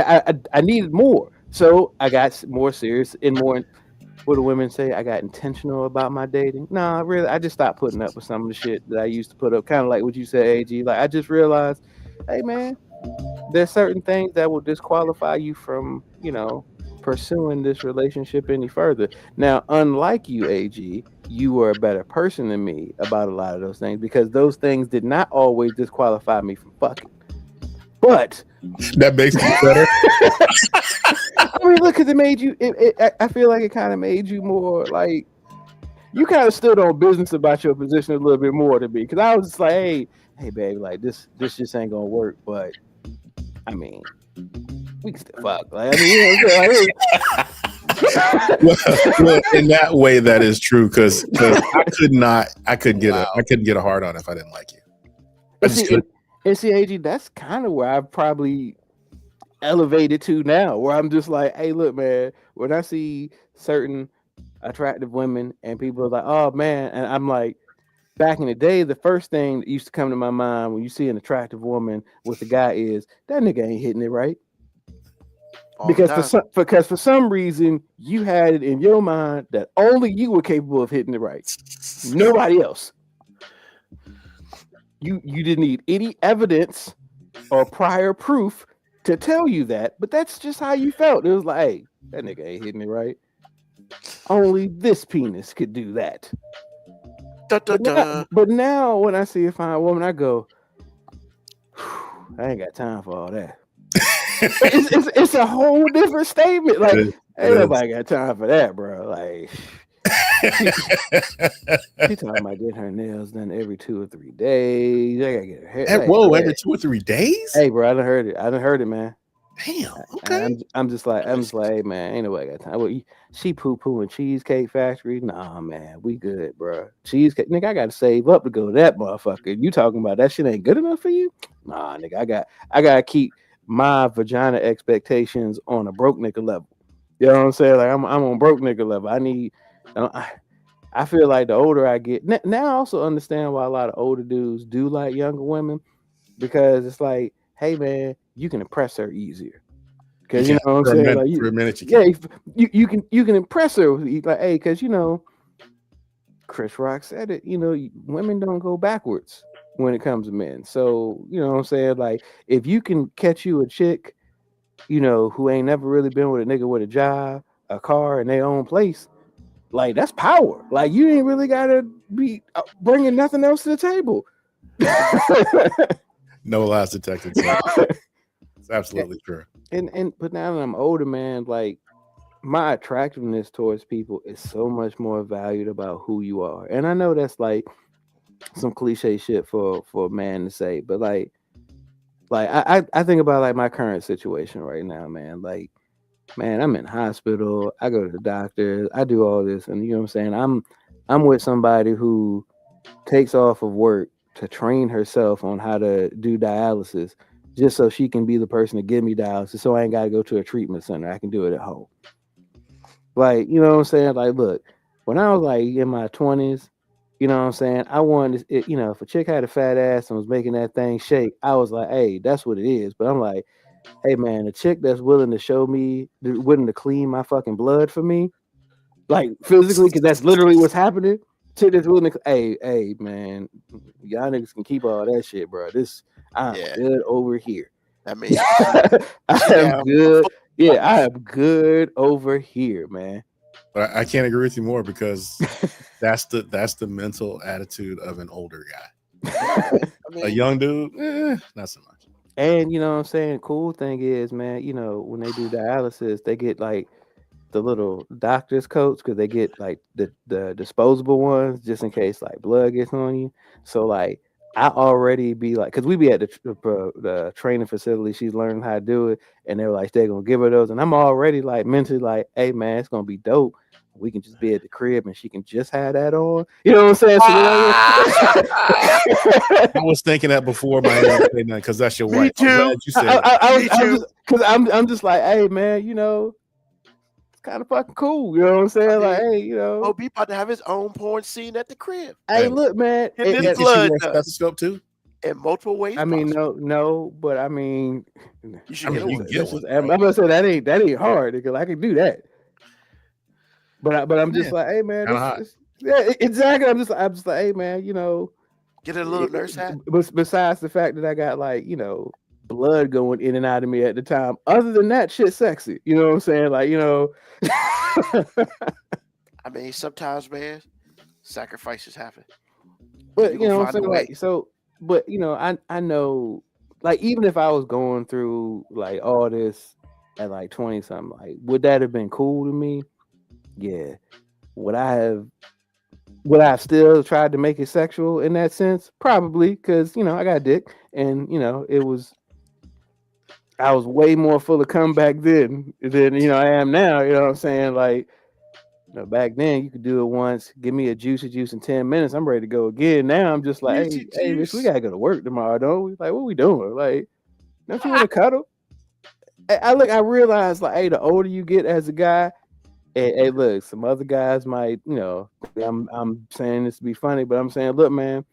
I needed more. So I got more serious and more, what do women say? I got intentional about my dating. No, really, I just stopped putting up with some of the shit that I used to put up. Kind of like what you said, AG. Like, I just realized, hey, man, there's certain things that will disqualify you from, pursuing this relationship any further. Now, unlike you, AG, you were a better person than me about a lot of those things, because those things did not always disqualify me from fucking. But that makes me better. I mean, look, because it made you. I feel like it kind of made you more like, you kind of stood on business about your position a little bit more to me. Because I was just like, hey, baby, like this just ain't gonna work. But I mean, we can still fuck. Like, I mean, well, in that way, that is true. Because I couldn't get a hard on if I didn't like you. And see, AG, that's kind of where I've probably elevated to now, where I'm just like, hey, look, man, when I see certain attractive women and people are like, oh man, and I'm like, back in the day, the first thing that used to come to my mind when you see an attractive woman with a guy is, that nigga ain't hitting it right. Because for some reason you had it in your mind that only you were capable of hitting it right, nobody else. You didn't need any evidence or prior proof to tell you that, but that's just how you felt. It was like, hey, that nigga ain't hitting it right. Only this penis could do that. But now when I see a fine woman, I go, I ain't got time for all that. it's a whole different statement. Like, ain't nobody got time for that, bro. Like, she talking about getting her nails done every 2 or 3 days. I gotta get her hair. Every 2 or 3 days? Hey, bro, I done heard it, man. Damn. Okay. I'm just like, hey, man, ain't nobody got time. Well, she poo-pooing Cheesecake Factory. Nah, man, we good, bro. Cheesecake, nigga, I gotta save up to go to that motherfucker. You talking about that shit ain't good enough for you? Nah, nigga, I gotta keep my vagina expectations on a broke nigga level. You know what I'm saying? Like, I'm on broke nigga level. I feel like the older I get, now I also understand why a lot of older dudes do like younger women, because it's like, hey, man, you can impress her easier. Because, you know what I'm saying? Like, for a minute, you can impress her. Like, hey, because, Chris Rock said it, women don't go backwards when it comes to men. So, you know what I'm saying? Like, if you can catch you a chick, who ain't never really been with a nigga with a job, a car, and their own place, like, that's power. Like, you ain't really got to be bringing nothing else to the table. No lies detected. It's absolutely true. But now that I'm older, man, like, my attractiveness towards people is so much more valued about who you are. And I know that's like some cliche shit for a man to say, but like I think about like my current situation right now, man. Like, man, I'm in hospital. I go to the doctor. I do all this, and you know what I'm saying. I'm with somebody who takes off of work to train herself on how to do dialysis, just so she can be the person to give me dialysis, so I ain't got to go to a treatment center. I can do it at home. Like, you know what I'm saying? Like, look, when I was like in my 20s, you know what I'm saying? I wanted it, you know, if a chick had a fat ass and was making that thing shake, I was like, hey, that's what it is. But I'm like, hey man, a chick that's willing to show me, willing to clean my fucking blood for me, like physically, because that's literally what's happening. Chick that's willing to, hey man, y'all niggas can keep all that shit, bro. I'm Yeah. good over here. I mean, I am good. Yeah, I am good over here, man. But I can't agree with you more because that's the mental attitude of an older guy. I mean, A young dude, not so much. And you know what I'm saying? Cool thing is, man, you know, when they do dialysis, they get like the little doctor's coats because they get like the disposable ones just in case like blood gets on you. So like I already be like, because we be at the training facility, she's learning how to do it, and they're like, they're gonna give her those, and I'm already like mentally like, hey man, it's gonna be dope. We can just be at the crib and she can just have that on. You know what I'm saying? So I was thinking that before my because that's your wife. too. I'm glad you said I'm just like, hey man, you know, it's kind of fucking cool. You know what I'm saying? I mean, like, hey, you know, Ob about to have his own porn scene at the crib. hey, look, man. And Did this she blood wear a does. stethoscope too? In multiple ways. I mean, possible. no, but I mean, You should get one. get one. I'm gonna say that ain't hard because I can do that. But I'm just Yeah, like, hey man, kinda hot. yeah, exactly. I'm just like, hey man, you know, Get a little nurse hat. besides the fact that I got like, you know, blood going in and out of me at the time. Other than that, shit sexy. You know what I'm saying? Like, you know. I mean, sometimes, man, sacrifices happen. But You you know gonna what I'm find a saying? way. Like, so, but you know, I know, like, even if I was going through like all this at like 20 something, like, would that have been cool to me? Yeah. Would I have still tried to make it sexual in that sense? Probably, because you know, I got a dick, and you know, I was way more full of comeback then than you know I am now. You know what I'm saying? Like, you know, back then you could do it once, give me a juicy juice in 10 minutes, I'm ready to go again. Now I'm just like, hey, bitch, we gotta go to work tomorrow, don't we? Like, what we doing? Like, don't you want to cuddle? I realized like, hey, the older you get as a guy, hey, look, some other guys might, you know, I'm saying this to be funny, but I'm saying, look, man,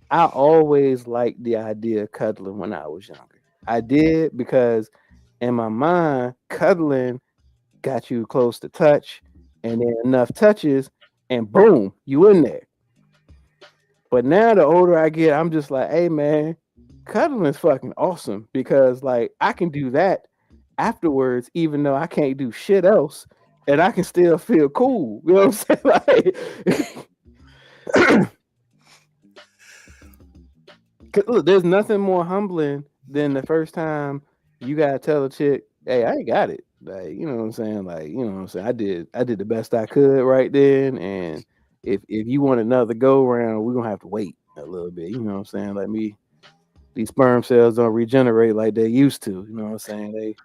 I always liked the idea of cuddling when I was younger. I did because in my mind, cuddling got you close to touch, and then enough touches, and boom, you in there. But now the older I get, I'm just like, hey man, cuddling is fucking awesome because like I can do that afterwards, even though I can't do shit else, and I can still feel cool. You know what I'm saying? Like, look, there's nothing more humbling than the first time you gotta tell a chick, hey, I ain't got it. Like, you know what I'm saying? Like, you know what I'm saying? I did the best I could right then. And if you want another go round, we're gonna have to wait a little bit. You know what I'm saying? Like these sperm cells don't regenerate like they used to. You know what I'm saying?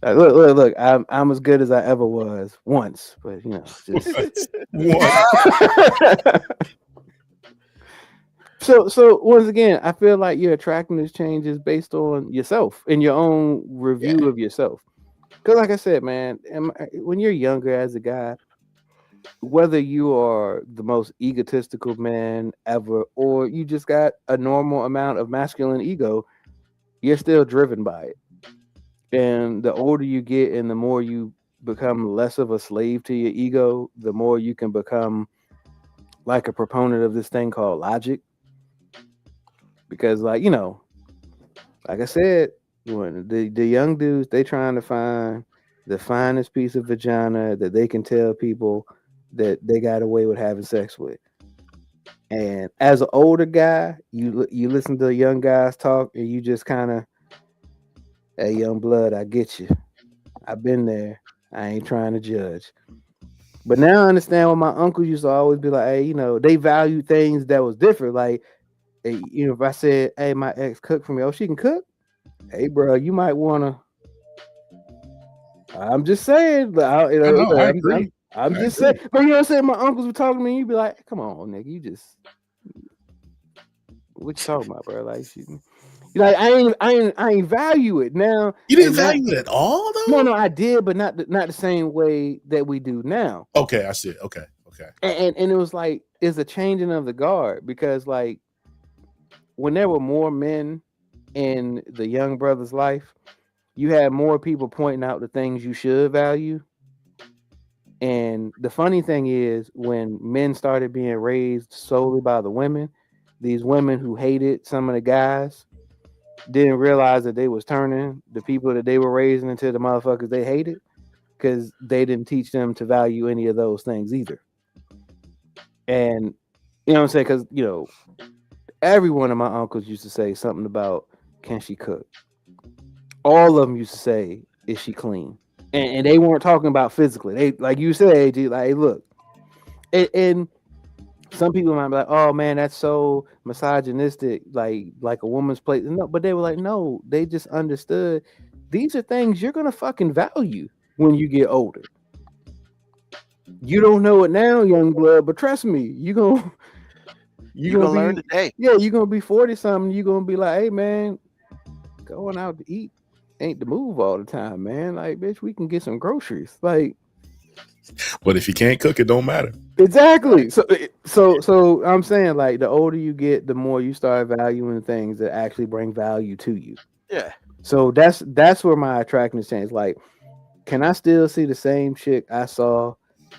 Look, I'm as good as I ever was once, but you know, just So once again, I feel like your attractiveness changes based on yourself and your own review of yourself. Because, like I said, man, when you're younger as a guy, whether you are the most egotistical man ever or you just got a normal amount of masculine ego, you're still driven by it. And the older you get and the more you become less of a slave to your ego, the more you can become like a proponent of this thing called logic. Because, like, you know, like I said, when the young dudes, they trying to find the finest piece of vagina that they can tell people that they got away with having sex with. And as an older guy, you listen to young guys talk, and you just kind of, hey, young blood, I get you. I've been there. I ain't trying to judge. But now I understand why my uncles used to always be like, hey, you know, they value things that was different. Like, hey, you know, if I said, hey, my ex cooked for me, oh, she can cook? Hey, bro, you might want to I'm just saying. I know, I agree. I'm I just agree. saying. But you know what I'm saying? My uncles were talking to me. You'd be like, "Come on, nigga, you just what you talking about, bro? Like, you like I ain't value it now. You didn't and not- value it at all, though? No, I did, but not the same way that we do now. Okay, I see it. Okay. And it was like it's a changing of the guard because like when there were more men in the young brother's life, you had more people pointing out the things you should value. And the funny thing is, when men started being raised solely by the women, these women who hated some of the guys didn't realize that they was turning the people that they were raising into the motherfuckers they hated because they didn't teach them to value any of those things either. And you know what I'm saying? Because you know, every one of my uncles used to say something about, can she cook? All of them used to say, is she clean? And they weren't talking about physically. They, like you said, AG, like, hey, look. And some people might be like, oh man, that's so misogynistic, like a woman's place. No, but they were like, no, they just understood these are things you're gonna fucking value when you get older. You don't know it now, young blood, but trust me, you're gonna learn today. Yeah, you're gonna be 40 something. You're gonna be like, hey man, going out to eat ain't the move all the time, man. Like, bitch, we can get some groceries. Like, but if you can't cook, it don't matter. Exactly. So I'm saying, like, the older you get, the more you start valuing things that actually bring value to you. Yeah. So that's where my attractiveness changed. Like, can I still see the same chick I saw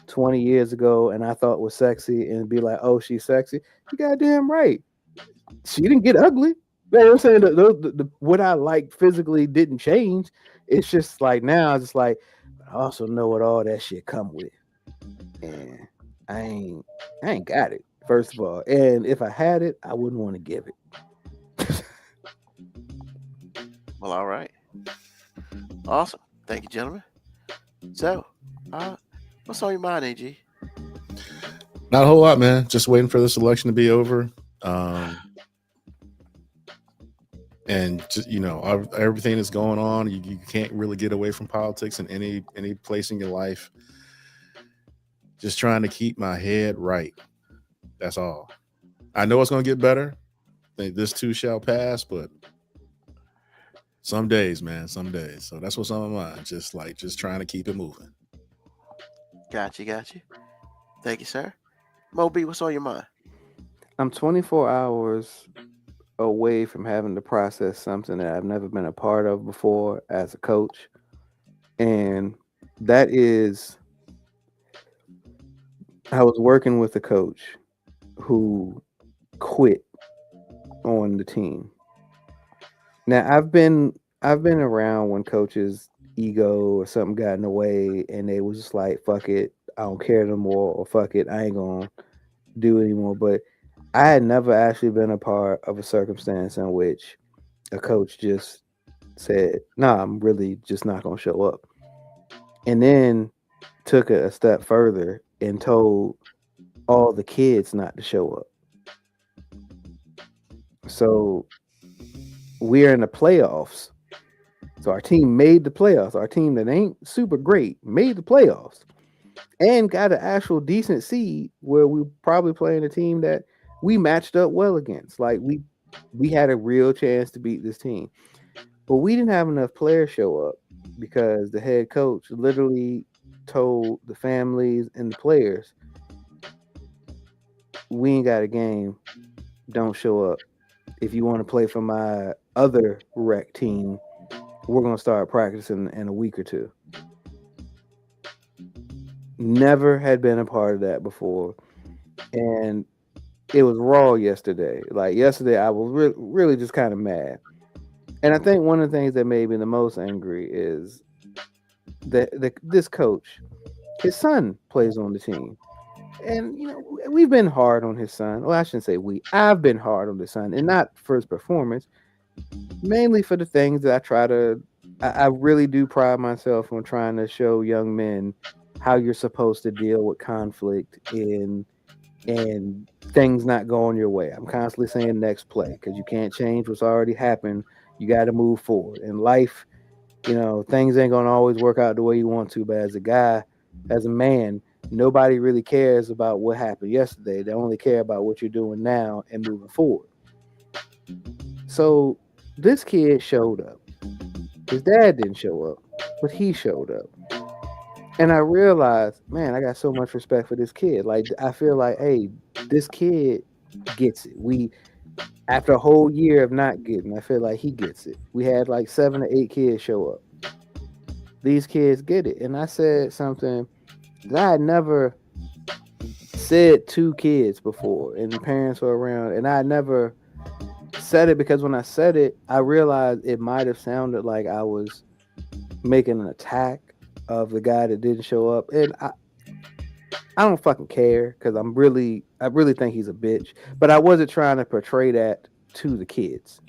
20 years ago and I thought was sexy and be like, oh, she's sexy? You goddamn right. She didn't get ugly. You know what I'm saying? The what I like physically didn't change. It's just like now, it's just like, I also know what all that shit come with. And I ain't got it, first of all. And if I had it, I wouldn't want to give it. Well, all right. Awesome. Thank you, gentlemen. So, what's on your mind, AG? Not a whole lot, man. Just waiting for this election to be over. And just, you know, everything that's going on, you can't really get away from politics in any place in your life. Just trying to keep my head right. That's all. I know it's going to get better. This too shall pass, but some days, man, some days. So that's what's on my mind. Just trying to keep it moving. Got you. Thank you, sir. Moby, what's on your mind? I'm 24 hours away from having to process something that I've never been a part of before as a coach. And that is, I was working with a coach who quit on the team. Now I've been around when coaches' ego or something got in the way and they was just like, fuck it, I don't care no more, or fuck it, I ain't gonna do it anymore. But I had never actually been a part of a circumstance in which a coach just said, nah, I'm really just not gonna show up. And then took it a step further and told all the kids not to show up. So we're in the playoffs. So our team made the playoffs. Our team that ain't super great made the playoffs and got an actual decent seed where we probably playing a team that we matched up well against. Like we had a real chance to beat this team. But we didn't have enough players show up because the head coach literally told the families and the players, we ain't got a game, don't show up. If you want to play for my other rec team, we're going to start practicing in a week or two. Never had been a part of that before. And it was raw yesterday. Like yesterday, I was really just kind of mad. And I think one of the things that made me the most angry is that this coach, his son plays on the team. And, you know, we've been hard on his son. Well, I shouldn't say we. I've been hard on the son, and not for his performance, mainly for the things that I really do pride myself on trying to show young men how you're supposed to deal with conflict and things not going your way. I'm constantly saying next play because you can't change what's already happened. You got to move forward. In life, things ain't gonna always work out the way you want to. But as a guy, as a man, nobody really cares about what happened yesterday. They only care about what you're doing now and moving forward. So this kid showed up. His dad didn't show up, but he showed up. And I realized, man, I got so much respect for this kid. Like, I feel like, hey, this kid gets it. After a whole year of not getting, I feel like he gets it. We had like 7 to 8 kids show up. These kids get it. And I said something that I had never said to kids before, and the parents were around, and I never said it because when I said it, I realized it might have sounded like I was making an attack of the guy that didn't show up. And I don't fucking care because I really think he's a bitch. But I wasn't trying to portray that to the kids.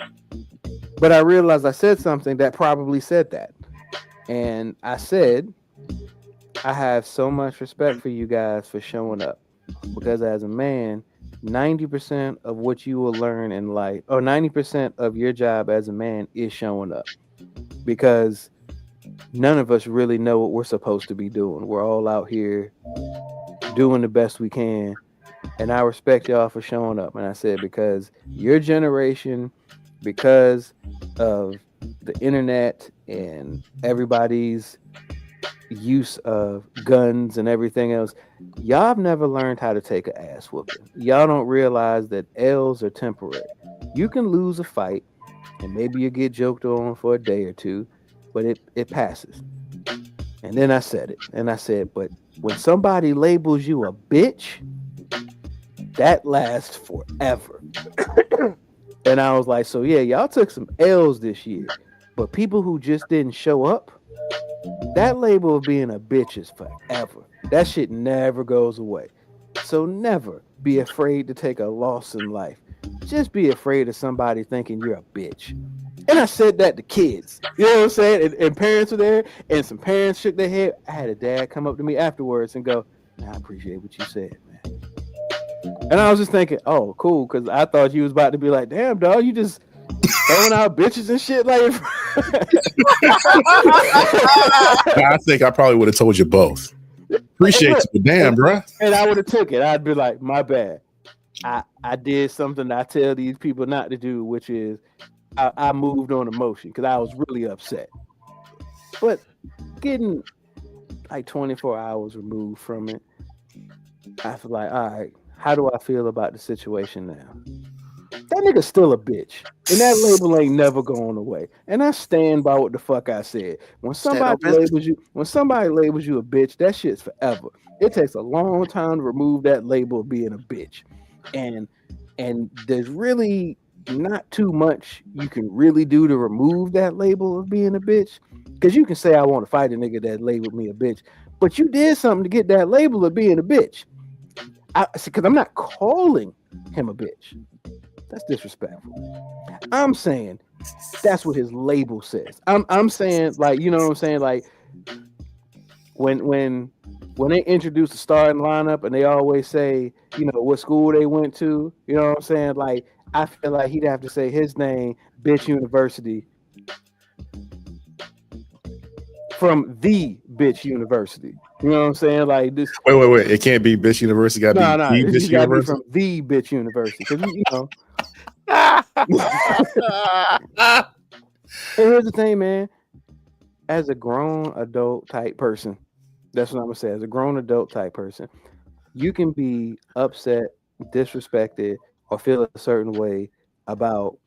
But I realized I said something that probably said that. And I said, I have so much respect for you guys for showing up. Because as a man, 90% of what you will learn in life, or 90% of your job as a man is showing up. Because none of us really know what we're supposed to be doing. We're all out here doing the best we can. And I respect y'all for showing up. And I said, because your generation, because of the internet and everybody's use of guns and everything else, y'all have never learned how to take an ass whooping. Y'all don't realize that L's are temporary. You can lose a fight and maybe you get joked on for a day or two, but it passes. And then I said it. And I said, but when somebody labels you a bitch, that lasts forever. And I was like, so yeah, y'all took some L's this year, but people who just didn't show up, that label of being a bitch is forever. That shit never goes away. So never be afraid to take a loss in life. Just be afraid of somebody thinking you're a bitch. And I said that to kids. You know what I'm saying? And parents were there, and some parents shook their head. I had a dad come up to me afterwards and go, I appreciate what you said, man. And I was just thinking, oh, cool, because I thought you was about to be like, damn, dog, you just throwing out bitches and shit like. I think I probably would have told you both. Appreciate you, damn, bro. And I would have took it. I'd be like, my bad. I did something that I tell these people not to do, which is I moved on emotion because I was really upset. But getting like 24 hours removed from it, I feel like, all right, how do I feel about the situation now? That nigga's still a bitch. And that label ain't never going away. And I stand by what the fuck I said. When somebody labels you a bitch, that shit's forever. It takes a long time to remove that label of being a bitch. And there's really not too much you can really do to remove that label of being a bitch. Because you can say I want to fight a nigga that labeled me a bitch, but you did something to get that label of being a bitch. Because I'm not calling him a bitch. That's disrespectful. I'm saying that's what his label says. I'm saying, like, you know what I'm saying? Like when they introduce the starting lineup and they always say, you know, what school they went to, you know what I'm saying? Like, I feel like he'd have to say his name, Bitch University, from the Bitch University. You know what I'm saying? Like this. Wait. It can't be Bitch University. Got to be the Bitch University. Be from the Bitch University. Because you know. Here's the thing, man. As a grown adult type person, that's what I'm gonna say. As a grown adult type person, you can be upset, disrespected, or feel a certain way about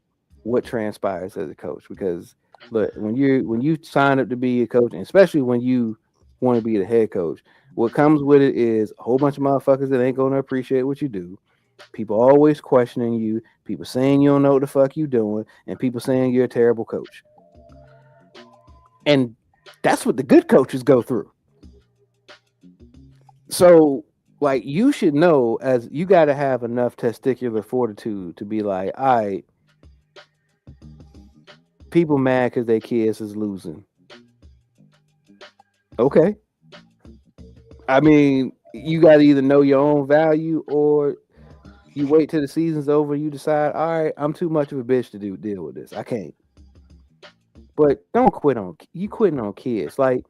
what transpires as a coach. Because look, when you sign up to be a coach, and especially when you want to be the head coach, what comes with it is a whole bunch of motherfuckers that ain't gonna appreciate what you do. People always questioning you, people saying you don't know what the fuck you doing, and people saying you're a terrible coach. And that's what the good coaches go through. So, like, you should know, as you got to have enough testicular fortitude to be like, all right, people mad because their kids is losing. Okay. I mean, you got to either know your own value, or you wait till the season's over, you decide, all right, I'm too much of a bitch to deal with this. I can't. but don't quit on you quitting on kids. Like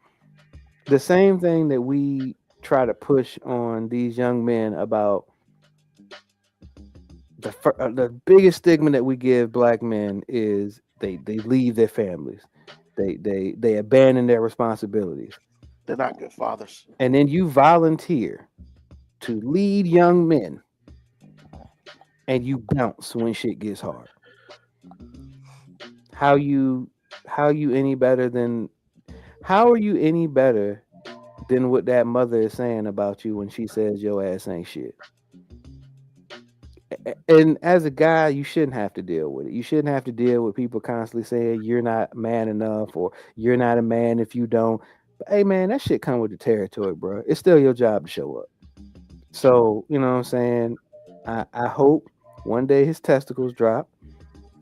the same thing that we try to push on these young men about the biggest stigma that we give black men is they leave their families. They abandon their responsibilities. They're not good fathers. And then you volunteer to lead young men and you bounce when shit gets hard. How are you any better than what that mother is saying about you when she says your ass ain't shit? And as a guy, you shouldn't have to deal with it. You shouldn't have to deal with people constantly saying you're not man enough or you're not a man if you don't. But hey man, that shit come with the territory, bro. It's still your job to show up. So, you know what I'm saying? I hope one day his testicles drop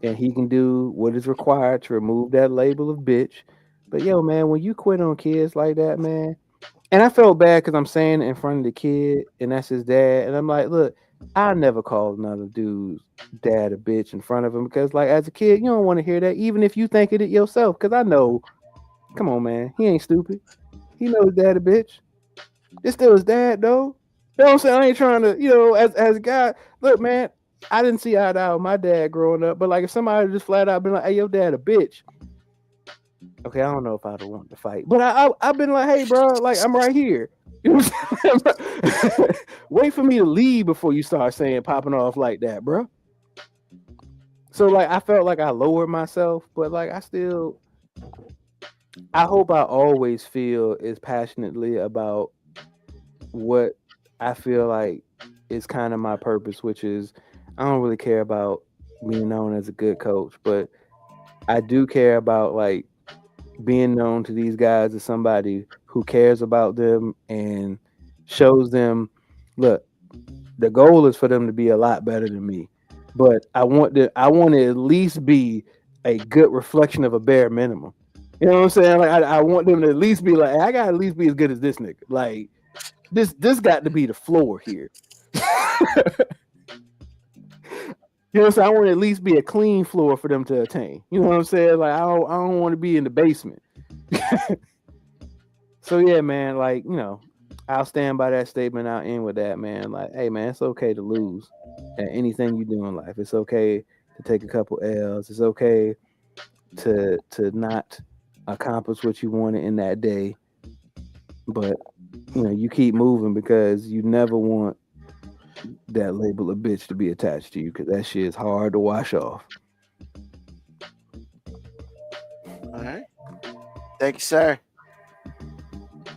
and he can do what is required to remove that label of bitch. But yo, man, when you quit on kids like that, man, and I felt bad because I'm saying it in front of the kid and that's his dad. And I'm like, look, I never called another dude's dad a bitch in front of him because, like, as a kid, you don't want to hear that, even if you think it yourself. Because I know, come on, man, he ain't stupid. He knows his dad a bitch. It's still his dad, though. You know what I'm saying? I ain't trying to, as a guy, look, man, I didn't see eye to eye with my dad growing up, but like if somebody just flat out been like, hey, your dad a bitch. Okay, I don't know if I'd have wanted to fight, but I've been like, hey, bro, like I'm right here. You know what I'm saying? Wait for me to leave before you start saying popping off like that, bro. So like I felt like I lowered myself, but like I hope I always feel as passionately about what I feel like is kind of my purpose, which is I don't really care about being known as a good coach, but I do care about like being known to these guys as somebody who cares about them and shows them, look, the goal is for them to be a lot better than me, but I want to at least be a good reflection of a bare minimum. You know what I'm saying? Like I want them to at least be like, hey, I gotta at least be as good as this nigga. Like this got to be the floor here. You know what I'm saying? I want to at least be a clean floor for them to attain. You know what I'm saying? Like I don't want to be in the basement. So yeah, man, like, I'll stand by that statement. I'll end with that, man. Like, hey man, it's okay to lose at anything you do in life. It's okay to take a couple L's. It's okay to not accomplish what you wanted in that day. But you keep moving because you never want that label of bitch to be attached to you because that shit is hard to wash off. All right. Thank you, sir.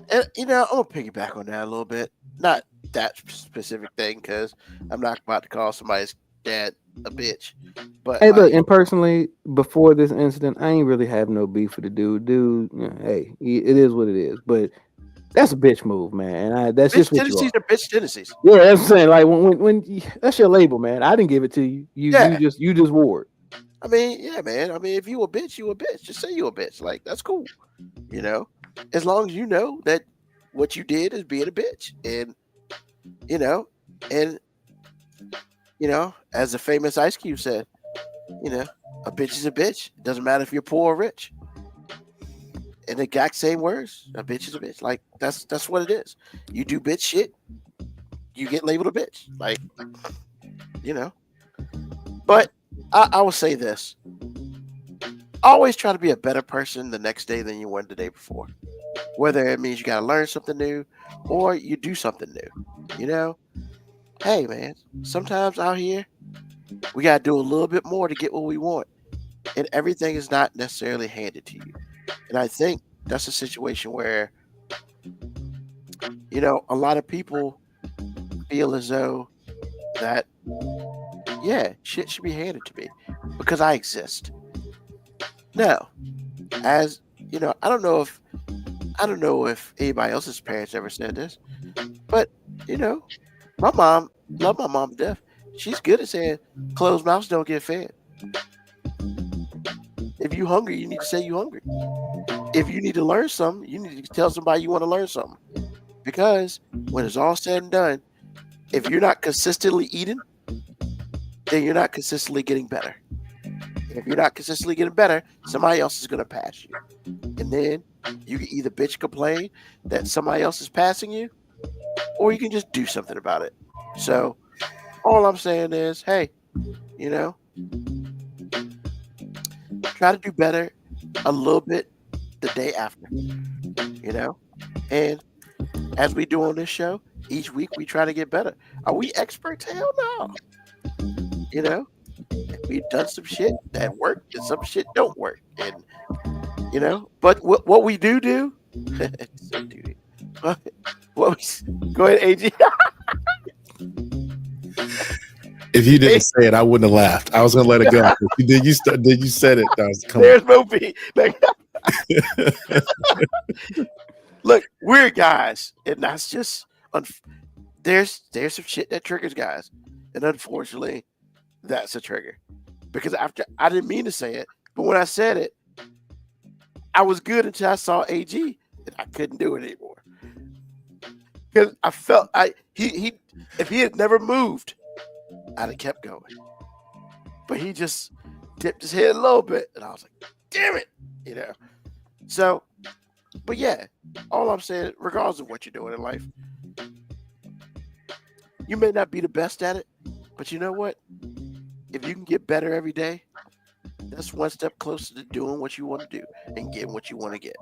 And I'm gonna piggyback on that a little bit. Not that specific thing, because I'm not about to call somebody's dad a bitch. But hey, look, and personally, before this incident, I ain't really have no beef with the dude. Hey, it is what it is. But that's a bitch move, man. And that's just what tendencies are bitch tendencies. Yeah, that's what I'm saying. Like when that's your label, man. I didn't give it to you. You just wore it. I mean, yeah, man. I mean, if you a bitch, you a bitch. Just say you a bitch. Like that's cool. As long as you know that what you did is being a bitch, and as the famous Ice Cube said, a bitch is a bitch. It doesn't matter if you're poor or rich. In the exact same words, a bitch is a bitch. Like that's what it is. You do bitch shit, you get labeled a bitch. Like, But I will say this: always try to be a better person the next day than you were the day before. Whether it means you got to learn something new or you do something new. Hey man, sometimes out here we got to do a little bit more to get what we want, and everything is not necessarily handed to you. And I think that's a situation where, a lot of people feel as though that, yeah, shit should be handed to me because I exist. Now, as I don't know if anybody else's parents ever said this, but my mom, love my mom to death. She's good at saying closed mouths don't get fed. If you hungry, you need to say you hungry. If you need to learn something, you need to tell somebody you want to learn something. Because when it's all said and done, if you're not consistently eating, then you're not consistently getting better. If you're not consistently getting better, somebody else is going to pass you. And then you can either bitch complain that somebody else is passing you, or you can just do something about it. So all I'm saying is, hey, you know, try to do better a little bit the day after, you know? And as we do on this show, each week we try to get better. Are we experts? Hell no. You know, we've done some shit that worked and some shit don't work. And, you know, but what we do, go ahead, AG. If you didn't say it, I wouldn't have laughed. I was gonna let it go. Then you said it. That was coming. There's Moby. Look, we're guys, and that's just there's some shit that triggers guys, and unfortunately, that's a trigger. Because after I didn't mean to say it, but when I said it, I was good until I saw AG, and I couldn't do it anymore. Because I felt he if he had never moved, I'd have kept going. But he just dipped his head a little bit, and I was like, damn it, you know. So, but yeah, all I'm saying, regardless of what you're doing in life, you may not be the best at it, but you know what? If you can get better every day, that's one step closer to doing what you want to do and getting what you want to get.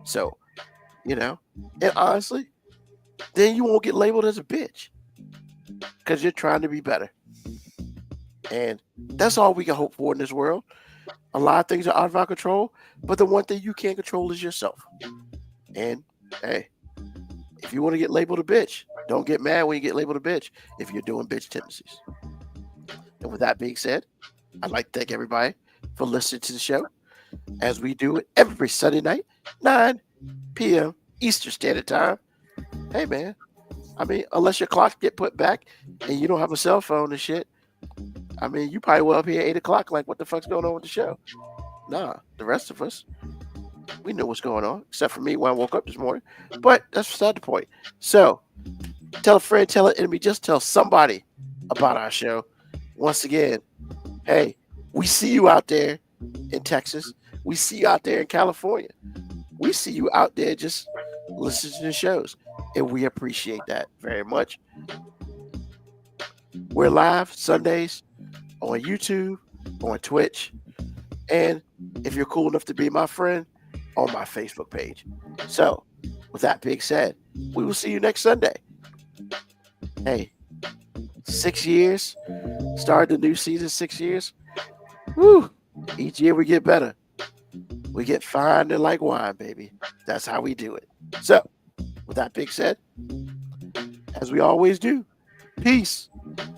So, you know, and honestly, then you won't get labeled as a bitch because you're trying to be better. And that's all we can hope for in this world. A lot of things are out of our control, but the one thing you can't control is yourself. And hey, if you want to get labeled a bitch, don't get mad when you get labeled a bitch if you're doing bitch tendencies. And with that being said, I'd like to thank everybody for listening to the show as we do it every Sunday night, 9 p.m. Eastern Standard Time. Hey, man, I mean, unless your clock get put back and you don't have a cell phone and shit, I mean, you probably will up here at 8 o'clock like, what the fuck's going on with the show? Nah, the rest of us, we know what's going on, except for me when I woke up this morning. But that's beside the point. So, tell a friend, tell an enemy, just tell somebody about our show. Once again, hey, we see you out there in Texas. We see you out there in California. We see you out there just listening to the shows, and we appreciate that very much. We're live Sundays on YouTube, on Twitch, and if you're cool enough to be my friend, on my Facebook page. So, with that being said, we will see you next Sunday. Hey, 6 years, started the new season, 6 years. Woo! Each year we get better. We get fine and like wine, baby. That's how we do it. So, with that being said, as we always do, peace,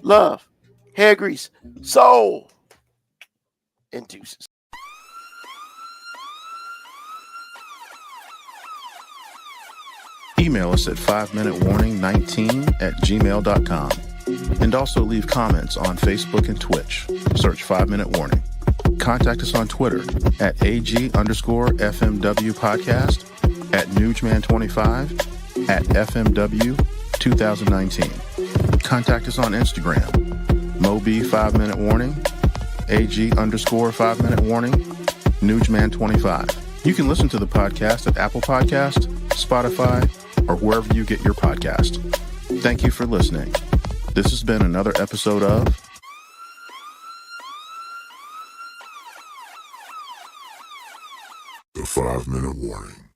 love, hair grease, soul, and deuces. Email us at 5minutewarning19@gmail.com. And also leave comments on Facebook and Twitch. Search 5 Minute Warning. Contact us on Twitter at AG_FMW podcast, at Newsman25, at FMW 2019. Contact us on Instagram, Moby 5 Minute Warning, AG_5 Minute Warning, Newsman25. You can listen to the podcast at Apple Podcast, Spotify, or wherever you get your podcast. Thank you for listening. This has been another episode of The 5 Minute Warning.